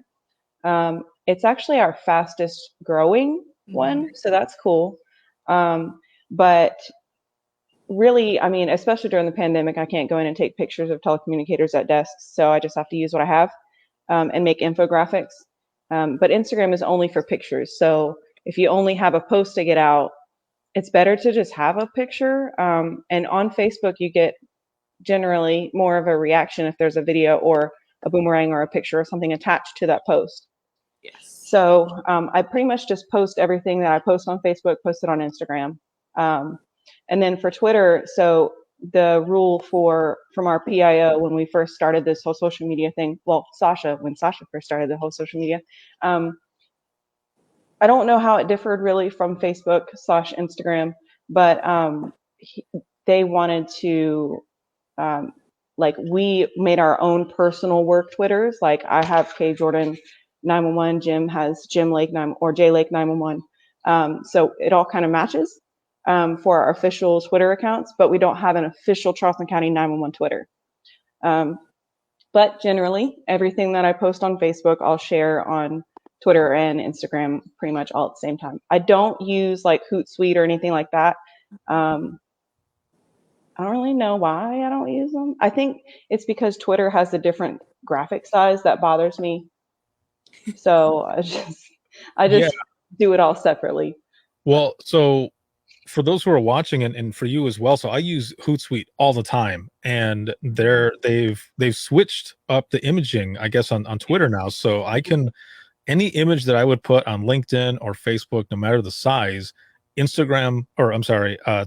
It's actually our fastest growing one. So that's cool. But really, I mean, especially during the pandemic, I can't go in and take pictures of telecommunicators at desks. So I just have to use what I have and make infographics. But Instagram is only for pictures. So if you only have a post to get out, it's better to just have a picture. And on Facebook, you get generally more of a reaction if there's a video or a boomerang or a picture or something attached to that post. Yes. So I pretty much just post everything that I post on Facebook, post it on Instagram. And then for Twitter, so the rule from our PIO when we first started this whole social media thing, well, when Sasha first started the whole social media, I don't know how it differed really from Facebook/Instagram, but they wanted to, we made our own personal work Twitters. Like I have K Jordan 911, Jim has Jim Lake 9 or J Lake 911. So it all kind of matches for our official Twitter accounts, but we don't have an official Charleston County 911 Twitter. But generally, everything that I post on Facebook, I'll share on Twitter and Instagram pretty much all at the same time. I don't use like Hootsuite or anything like that. I don't really know why I don't use them. I think it's because Twitter has a different graphic size that bothers me. So I just do it all separately. Well, so for those who are watching and for you as well, so I use Hootsuite all the time, and they've switched up the imaging, I guess, on Twitter now. So I can, any image that I would put on LinkedIn or Facebook, no matter the size,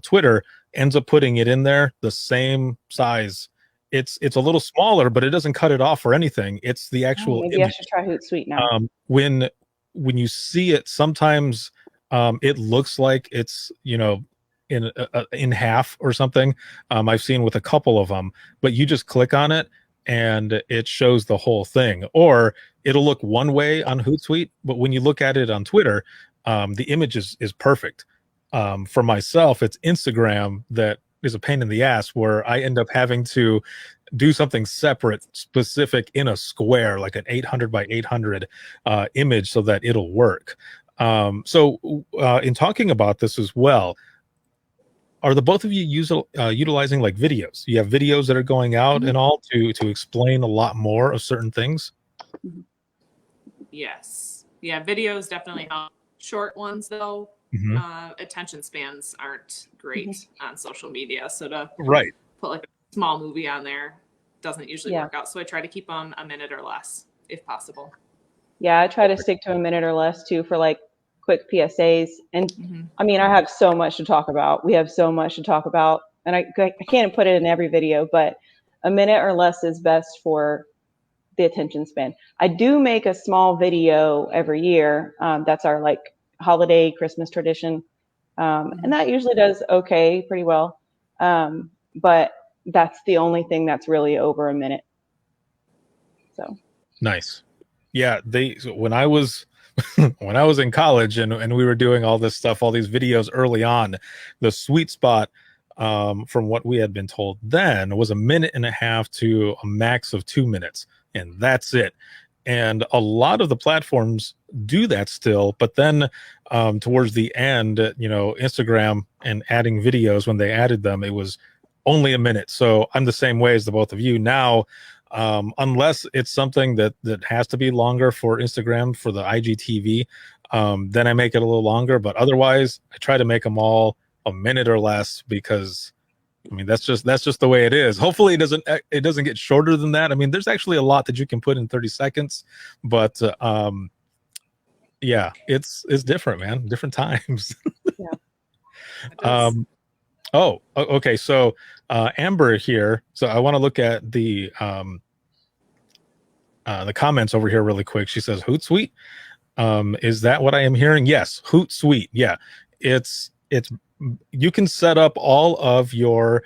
Twitter ends up putting it in there the same size. It's a little smaller, but it doesn't cut it off or anything. It's the actual maybe image. I should try Hootsuite now. When you see it, sometimes it looks like it's, you know, in half or something. I've seen with a couple of them, but you just click on it and it shows the whole thing. Or it'll look one way on Hootsuite, but when you look at it on Twitter, the image is perfect. For myself, it's Instagram that is a pain in the ass, where I end up having to do something separate, specific in a square, like an 800 by 800 image, so that it'll work. So in talking about this as well, are the both of you utilizing like videos? You have videos that are going out and all to explain a lot more of certain things? Yes. Yeah, videos definitely help. Short ones, though, attention spans aren't great on social media. So to Right. put like a small movie on there doesn't usually Yeah. work out. So I try to keep them a minute or less if possible. Yeah, I try to stick to a minute or less too for like quick PSAs. And I mean, I have so much to talk about. We have so much to talk about, and I can't put it in every video, but a minute or less is best for the attention span. I do make a small video every year. That's our like holiday Christmas tradition. And that usually does okay, pretty well. But that's the only thing that's really over a minute. So Nice. Yeah, when I was when I was in college and we were doing all this stuff, all these videos early on, the sweet spot from what we had been told then was a minute and a half to a max of 2 minutes, and that's it. And a lot of the platforms do that still, but then towards the end, Instagram and adding videos, when they added them, it was only a minute. So I'm the same way as the both of you now. Unless it's something that has to be longer for Instagram for the IGTV, then I make it a little longer. But otherwise, I try to make them all a minute or less, because I mean that's just the way it is. Hopefully, it doesn't get shorter than that. I mean, there's actually a lot that you can put in 30 seconds, but yeah, it's different, man. Different times. yeah. Okay. So Amber here. So I want to look at the comments over here really quick. She says Hootsuite. Is that what I am hearing? Yes, Hootsuite. Yeah, it's you can set up all of your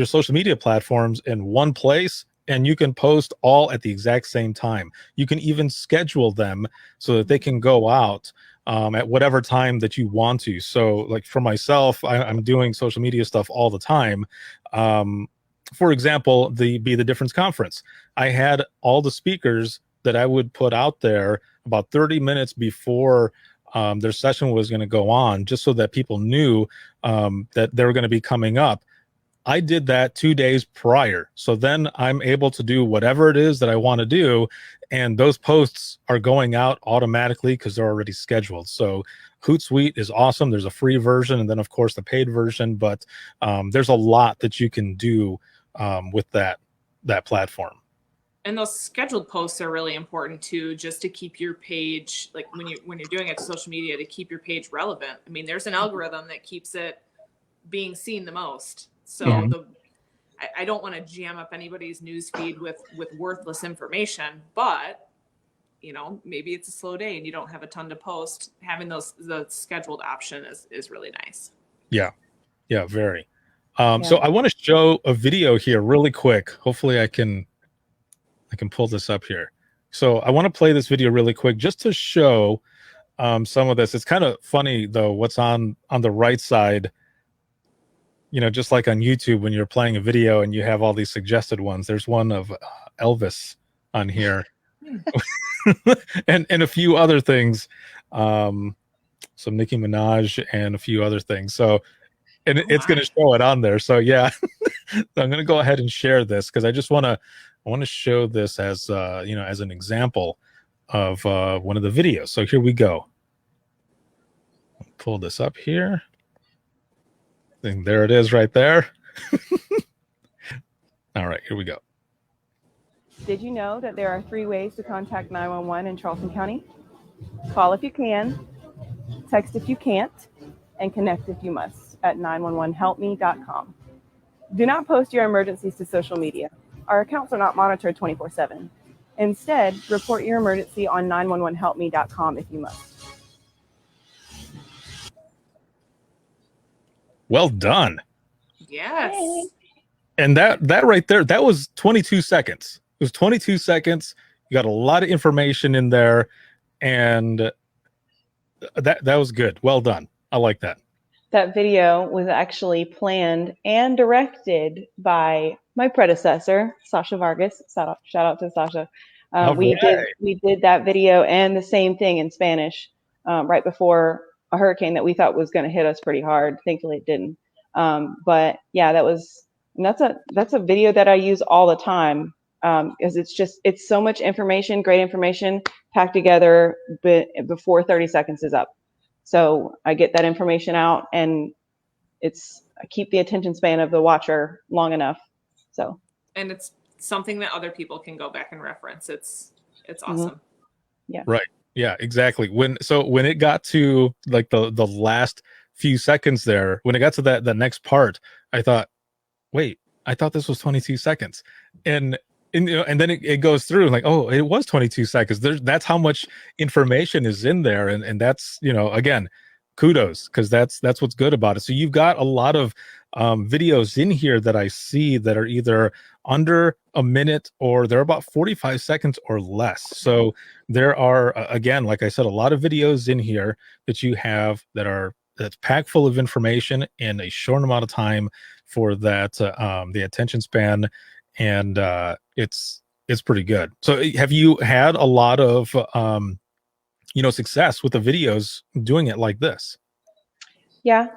social media platforms in one place, and you can post all at the exact same time. You can even schedule them so that they can go out at whatever time that you want to. So like for myself, I'm doing social media stuff all the time. For example, the Be the Difference conference, I had all the speakers that I would put out there about 30 minutes before their session was going to go on, just so that people knew that they were going to be coming up. I did that 2 days prior. So then I'm able to do whatever it is that I want to do. And those posts are going out automatically because they're already scheduled. So Hootsuite is awesome. There's a free version, and then of course the paid version, but there's a lot that you can do with that platform. And those scheduled posts are really important too, just to keep your page, like when you're doing it to social media, to keep your page relevant. I mean, there's an algorithm that keeps it being seen the most. So I don't want to jam up anybody's news feed with worthless information, but maybe it's a slow day and you don't have a ton to post. Having the scheduled option is really nice. Yeah, very. So I want to show a video here really quick. Hopefully I can pull this up here. So I want to play this video really quick just to show some of this. It's kind of funny though, what's on the right side. Just like on YouTube, when you're playing a video and you have all these suggested ones, there's one of Elvis on here and a few other things, some Nicki Minaj and a few other things. So, and it's going to show it on there. So yeah, so I'm going to go ahead and share this because I want to show this as, as an example of one of the videos. So here we go. I'll pull this up here. And there it is right there. All right, here we go. Did you know that there are 3 ways to contact 911 in Charleston County? Call if you can, text if you can't, and connect if you must at 911helpme.com. Do not post your emergencies to social media. Our accounts are not monitored 24/7. Instead, report your emergency on 911helpme.com if you must. Well done. Yes. And that right there, that was 22 seconds. It was 22 seconds. You got a lot of information in there, and that was good. Well done. I like that. That video was actually planned and directed by my predecessor, Sasha Vargas. Shout out to Sasha. We did that video and the same thing in Spanish right before a hurricane that we thought was going to hit us pretty hard. Thankfully, it didn't. But yeah, that's a video that I use all the time, because it's so much information, great information packed together before 30 seconds is up. So I get that information out, and I keep the attention span of the watcher long enough. So. And it's something that other people can go back and reference. It's awesome. Mm-hmm. Yeah. Right. Yeah, exactly. When it got to like the last few seconds there, when it got to the next part, I thought, wait, I thought this was 22 seconds. And and then it goes through like, oh, it was 22 seconds. That's how much information is in there. And that's, again, kudos, because that's what's good about it. So you've got a lot of videos in here that I see that are either under a minute or they're about 45 seconds or less. So there are, again, like I said, a lot of videos in here that you have that's packed full of information in a short amount of time for that the attention span, and it's pretty good. So have you had a lot of success with the videos doing it like this? Yeah,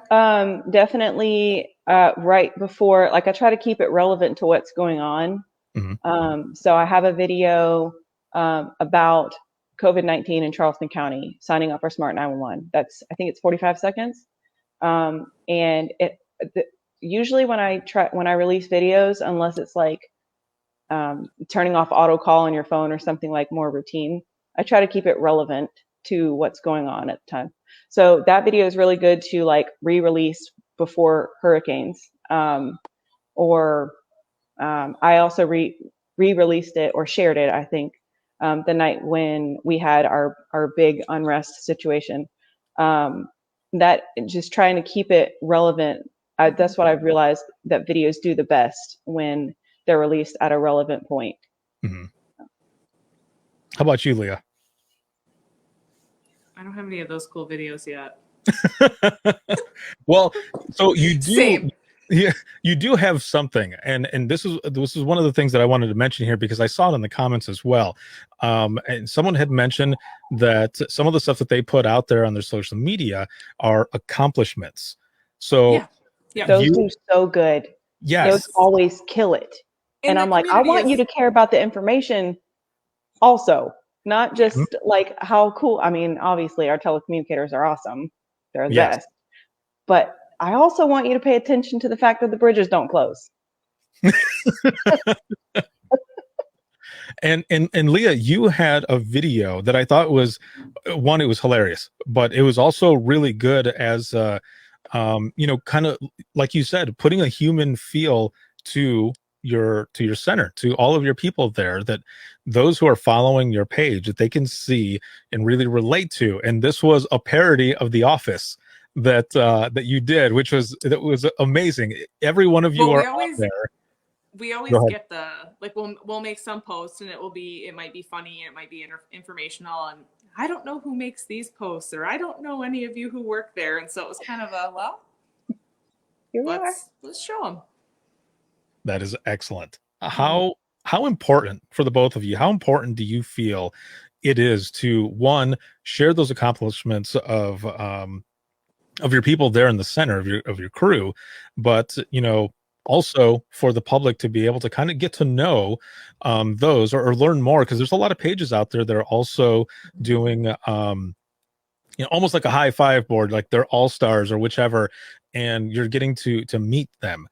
definitely. Right before, like, I try to keep it relevant to what's going on. Mm-hmm. So I have a video about COVID-19 in Charleston County, signing up for Smart 911. I think it's 45 seconds. And usually when I release videos, unless it's like turning off auto call on your phone or something like more routine, I try to keep it relevant to what's going on at the time. So that video is really good to like re-release before hurricanes. Or I also re-released it or shared it, I think, the night when we had our big unrest situation. That just trying to keep it relevant. That's what I've realized, that videos do the best when they're released at a relevant point. Mm-hmm. How about you, Leah? I don't have any of those cool videos yet. Well, so you do. Same. Yeah, you do have something, and this is one of the things that I wanted to mention here, because I saw it in the comments as well. And someone had mentioned that some of the stuff that they put out there on their social media are accomplishments. So yeah. Those do so good. Yes. Those always kill it. And I'm like, I want you to care about the information also, not just like how cool. I mean, obviously our telecommunicators are awesome. They're the best. But I also want you to pay attention to the fact that the bridges don't close. And Leah, you had a video that I thought was, one, it was hilarious, but it was also really good as kind of like you said, putting a human feel to your center, to all of your people there, that those who are following your page, that they can see and really relate to. And this was a parody of The Office that you did, which was amazing. Every one of you are on there. We always get we'll make some posts, and it might be funny, it might be informational, and I don't know who makes these posts, or I don't know any of you who work there. And so it was kind of let's show them. That is excellent. How important for the both of you, how important do you feel it is to, one, share those accomplishments of your people there in the center of your crew, but also for the public to be able to kind of get to know those or learn more, because there's a lot of pages out there that are also doing almost like a high five board, like they're all stars or whichever, and you're getting to meet them.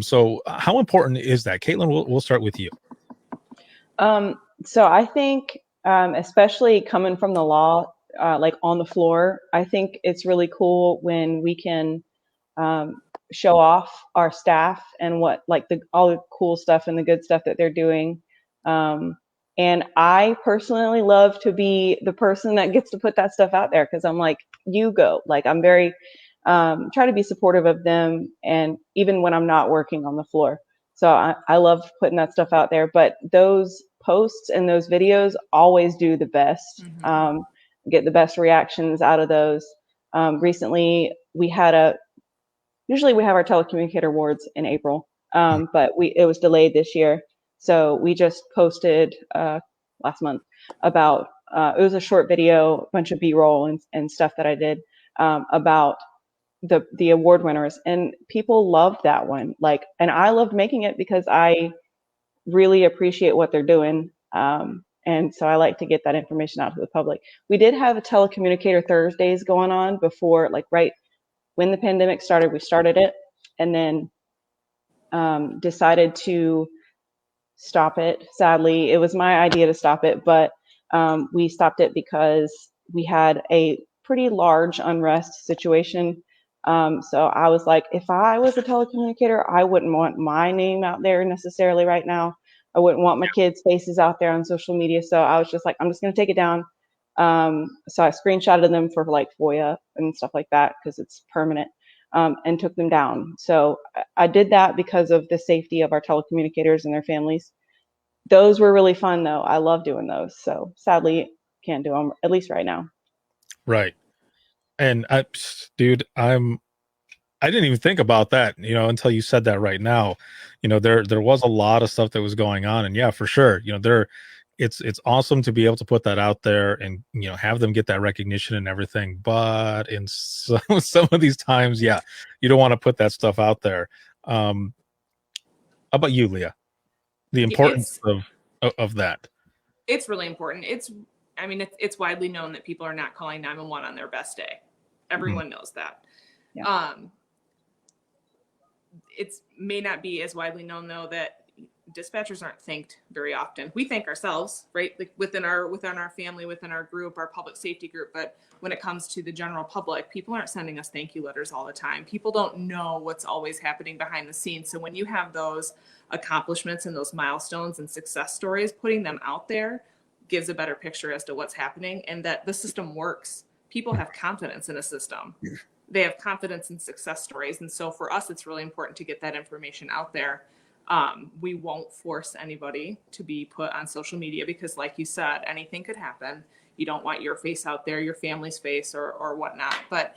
So how important is that? Caitlin, we'll start with you. So I think, especially coming from the law, like on the floor, I think it's really cool when we can show off our staff and what, like, all the cool stuff and the good stuff that they're doing. And I personally love to be the person that gets to put that stuff out there, because I'm like, you go. Like, I'm very try to be supportive of them, and even when I'm not working on the floor. So I love putting that stuff out there. But those posts and those videos always do the best. Get the best reactions out of those. Recently, usually we have our telecommunicator awards in April, but it was delayed this year. So we just posted last month about, it was a short video, a bunch of B-roll and stuff that I did about the award winners, and people loved that one. Like, and I loved making it because I really appreciate what they're doing. And so I like to get that information out to the public. We did have a telecommunicator Thursdays going on before, like right when the pandemic started, we started it, and then decided to stop it. Sadly, it was my idea to stop it, but we stopped it because we had a pretty large unrest situation. So I was like, if I was a telecommunicator, I wouldn't want my name out there necessarily right now. I wouldn't want my kids' faces out there on social media. So I was just like, I'm just going to take it down. So I screenshotted them for like FOIA and stuff like that because it's permanent, and took them down. So I did that because of the safety of our telecommunicators and their families. Those were really fun though. I love doing those. So sadly, can't do them, at least right now. Right. And dude, I didn't even think about that, until you said that right now. There was a lot of stuff that was going on, and yeah, for sure, it's awesome to be able to put that out there and have them get that recognition and everything. But in some of these times, yeah, you don't want to put that stuff out there. How about you, Leah? The importance of that. It's really important. It's widely known that people are not calling 911 on their best day. Everyone knows that. Yeah. It may not be as widely known though that dispatchers aren't thanked very often. We thank ourselves, right? Like within our family, within our group, our public safety group. But when it comes to the general public, people aren't sending us thank you letters all the time. People don't know what's always happening behind the scenes. So when you have those accomplishments and those milestones and success stories, putting them out there gives a better picture as to what's happening and that the system works. People have confidence in a system. They have confidence in success stories. And so for us, it's really important to get that information out there. We won't force anybody to be put on social media because like you said, anything could happen. You don't want your face out there, your family's face or whatnot, but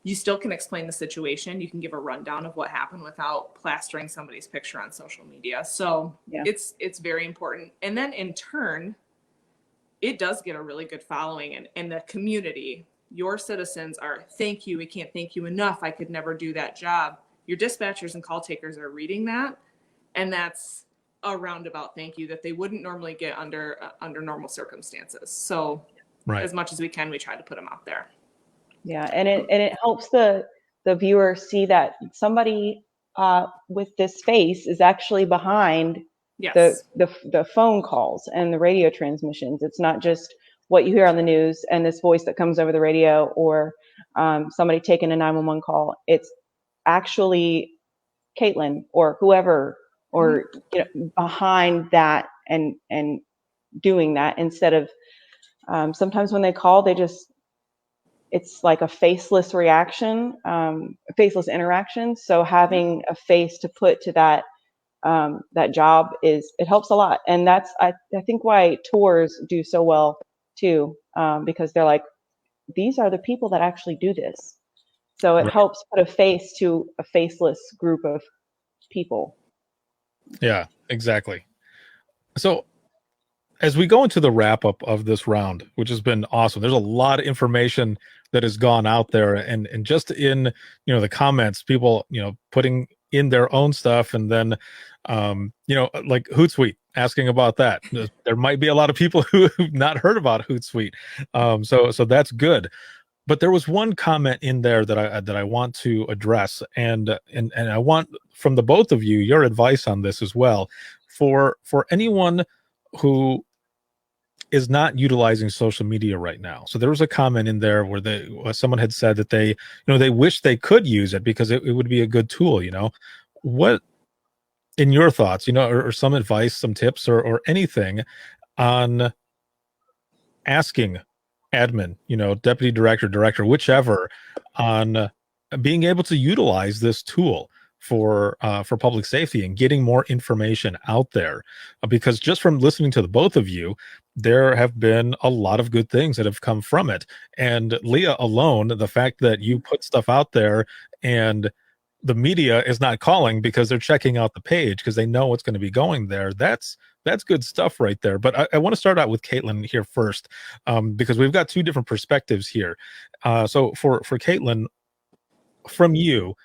you still can explain the situation. You can give a rundown of what happened without plastering somebody's picture on social media. So yeah. It's very important. And then in turn, it does get a really good following in the community. Your citizens are, thank you. We can't thank you enough. I could never do that job. Your dispatchers and call takers are reading that. And that's a roundabout thank you that they wouldn't normally get under normal circumstances. So right. As much as we can, we try to put them out there. Yeah. And it helps the viewer see that somebody with this face is actually behind yes. the phone calls and the radio transmissions. It's not just what you hear on the news and this voice that comes over the radio or somebody taking a 911 call. It's actually Caitlin or whoever or behind that and doing that instead of sometimes when they call, it's like a faceless reaction, a faceless interaction. So having a face to put to that job it helps a lot. And that's, I think why tours do so well too, because they're like, these are the people that actually do this. So it right. helps put a face to a faceless group of people. Yeah, exactly. So as we go into the wrap up of this round, which has been awesome, there's a lot of information that has gone out there and just in, the comments, people, putting in their own stuff and then, like Hootsuite asking about that. There might be a lot of people who have not heard about Hootsuite. So that's good. But there was one comment in there that I want to address and I want from the both of you, your advice on this as well for anyone who is not utilizing social media right now. So there was a comment in there where someone had said that they wish they could use it because it would be a good tool, What, in your thoughts, or some advice, some tips or anything on asking admin, deputy director, whichever, on being able to utilize this tool for public safety and getting more information out there, because just from listening to the both of you, there have been a lot of good things that have come from it. And Leah alone, the fact that you put stuff out there and the media is not calling because they're checking out the page because they know what's going to be going there. That's good stuff right there. But I want to start out with Caitlin here first, because we've got two different perspectives here. So for Caitlin, from you,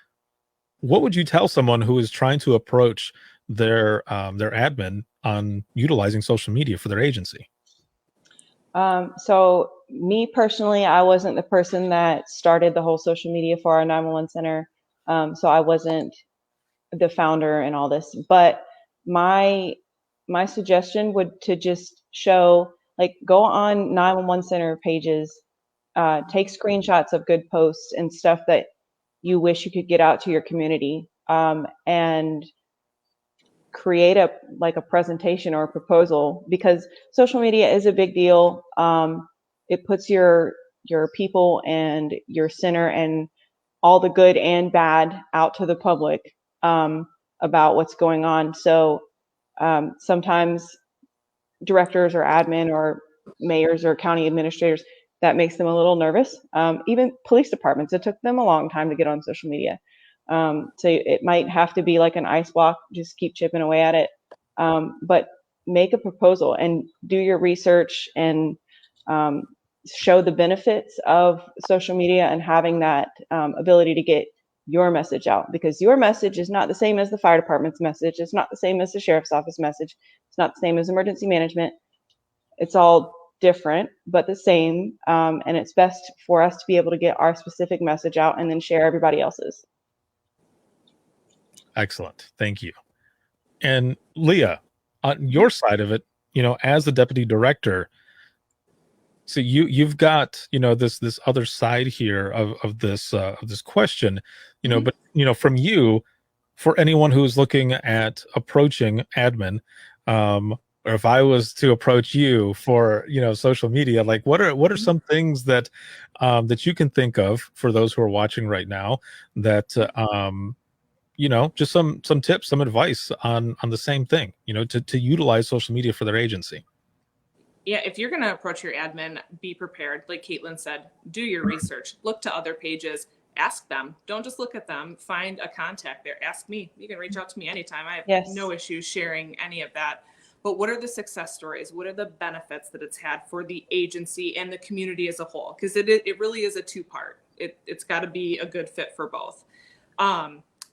what would you tell someone who is trying to approach their admin on utilizing social media for their agency? So me personally, I wasn't the person that started the whole social media for our 911 center. So I wasn't the founder and all this, but my suggestion would to just show, like, go on 911 center pages, take screenshots of good posts and stuff that you wish you could get out to your community, and create a presentation or a proposal, because social media is a big deal. It puts your people and your center and all the good and bad out to the public, about what's going on. So sometimes directors or admin or mayors or county administrators, that makes them a little nervous. Even police departments, it took them a long time to get on social media. So it might have to be like an ice block, just keep chipping away at it. But make a proposal and do your research, and show the benefits of social media and having that ability to get your message out, because your message is not the same as the fire department's message. It's not the same as the sheriff's office message. It's not the same as emergency management. It's all different, but the same. And it's best for us to be able to get our specific message out and then share everybody else's. Excellent. Thank you. And Leah, on your side of it, as the deputy director, so you've got, this other side here of this question, but from you, for anyone who's looking at approaching admin, or if I was to approach you for, social media, like what are some things that that you can think of for those who are watching right now that just some tips, some advice on the same thing, to utilize social media for their agency? Yeah, if you're going to approach your admin, be prepared. Like Caitlin said, do your research, look to other pages, ask them. Don't just look at them, find a contact there. Ask me. You can reach out to me anytime. I have no issues sharing any of that. But what are the success stories? What are the benefits that it's had for the agency and the community as a whole? Because it really is a two-part. It's got to be a good fit for both.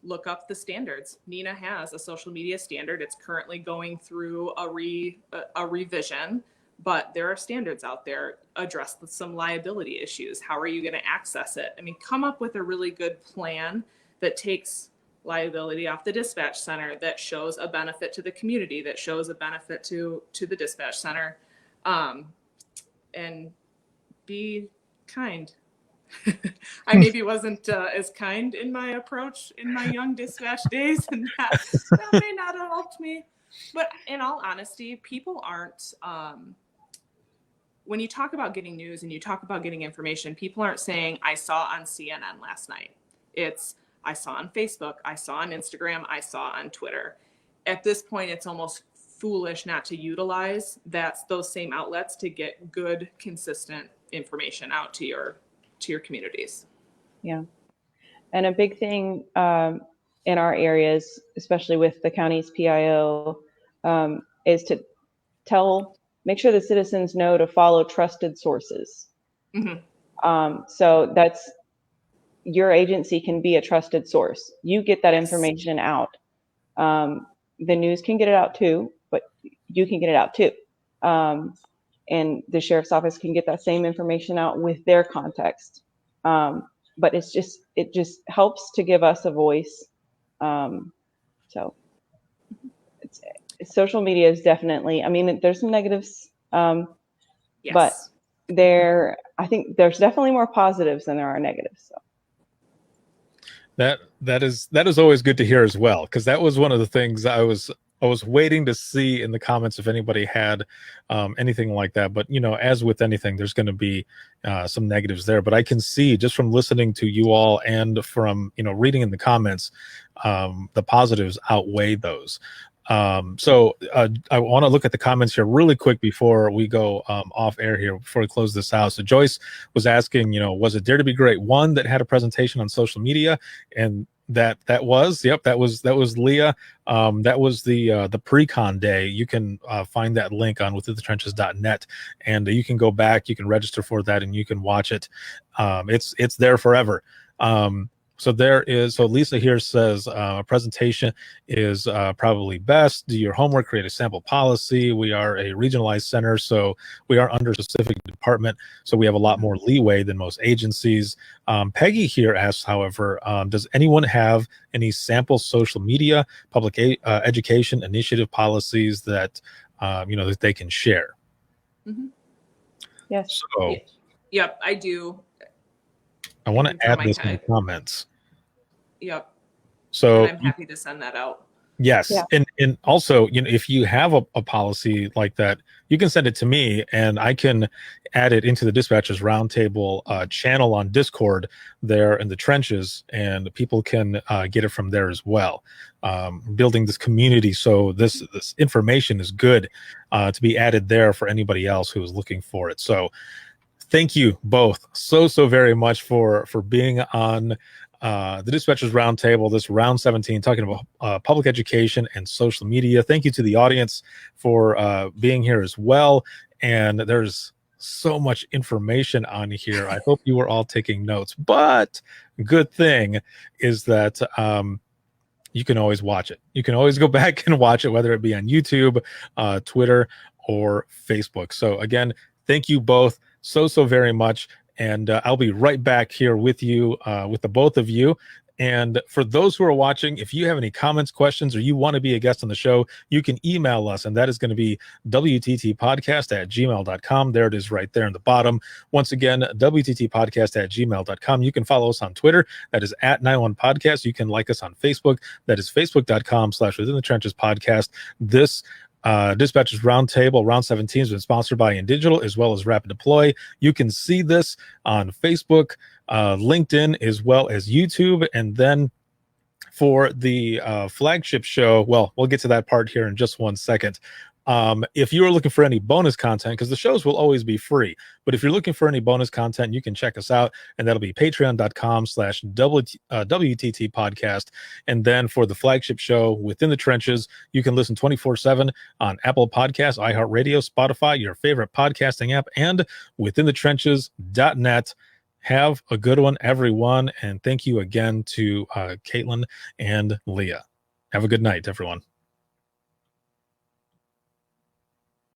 Look up the standards. Nina has a social media standard. It's currently going through a revision. But there are standards out there. Address some liability issues. How are you going to access it? I mean, come up with a really good plan that takes liability off the dispatch center, that shows a benefit to the community, that shows a benefit to the dispatch center, and be kind. I maybe wasn't as kind in my approach in my young dispatch days, and that may not have helped me. But in all honesty, people aren't, when you talk about getting news and you talk about getting information, people aren't saying, I saw on CNN last night. It's, I saw on Facebook, I saw on Instagram, I saw on Twitter. At this point, it's almost foolish not to utilize those same outlets to get good, consistent information out to your communities. Yeah. And a big thing in our areas, especially with the county's PIO, is to make sure the citizens know to follow trusted sources. Mm-hmm. So that's, your agency can be a trusted source. You get that information out. The news can get it out too, but you can get it out too. And the sheriff's office can get that same information out with their context. But it just helps to give us a voice. So social media is definitely, I mean, there's some negatives, yes, but I think there's definitely more positives than there are negatives. So. That is always good to hear as well, because that was one of the things I was waiting to see in the comments if anybody had anything like that. But as with anything, there's going to be some negatives there. But I can see just from listening to you all and from reading in the comments, the positives outweigh those. So I want to look at the comments here really quick before we go off air here, before we close this out. So Joyce was asking, was it Dare to Be Great one that had a presentation on social media? And that was Leah. That was the pre-con day. You can find that link on withinthetrenches.net, and you can go back, you can register for that, and you can watch it. It's there forever. So Lisa here says a presentation is probably best. Do your homework, create a sample policy. We are a regionalized center, so we are under a specific department, so we have a lot more leeway than most agencies. Peggy here asks, however, does anyone have any sample social media, public education initiative policies that that they can share? Mm-hmm. Yes. So yep, I do. I want to add this in the comments. Yep. So and I'm happy to send that out. Yes. Yeah. And also, if you have a policy like that, you can send it to me and I can add it into the Dispatchers Roundtable channel on Discord there in the trenches, and people can get it from there as well. Building this community, so this information is good to be added there for anybody else who is looking for it. So thank you both so very much for being on the Dispatchers Roundtable, this round 17, talking about public education and social media. Thank you to the audience for being here as well. And there's so much information on here. I hope you were all taking notes. But good thing is that you can always watch it. You can always go back and watch it, whether it be on YouTube, Twitter, or Facebook. So again, thank you both so very much. And I'll be right back here with you, with the both of you. And for those who are watching, if you have any comments, questions, or you want to be a guest on the show, you can email us, and that is going to be wttpodcast@gmail.com. There it is right there in the bottom. Once again, wttpodcast@gmail.com. You can follow us on Twitter. That is @91podcast. You can like us on Facebook. That is facebook.com/Within the Trenches Podcast. This Dispatchers Roundtable Round 17 has been sponsored by InDigital as well as Rapid Deploy. You can see this on Facebook, LinkedIn, as well as YouTube. And then for the flagship show, well, we'll get to that part here in just one second. If you are looking for any bonus content, because the shows will always be free, but if you're looking for any bonus content, you can check us out, and that'll be patreon.com/WTT podcast. And then for the flagship show, Within the Trenches, you can listen 24/7 on Apple Podcasts, iHeartRadio, Spotify, your favorite podcasting app, and withinthetrenches.net. Have a good one, everyone. And thank you again to Caitlin and Leah. Have a good night, everyone.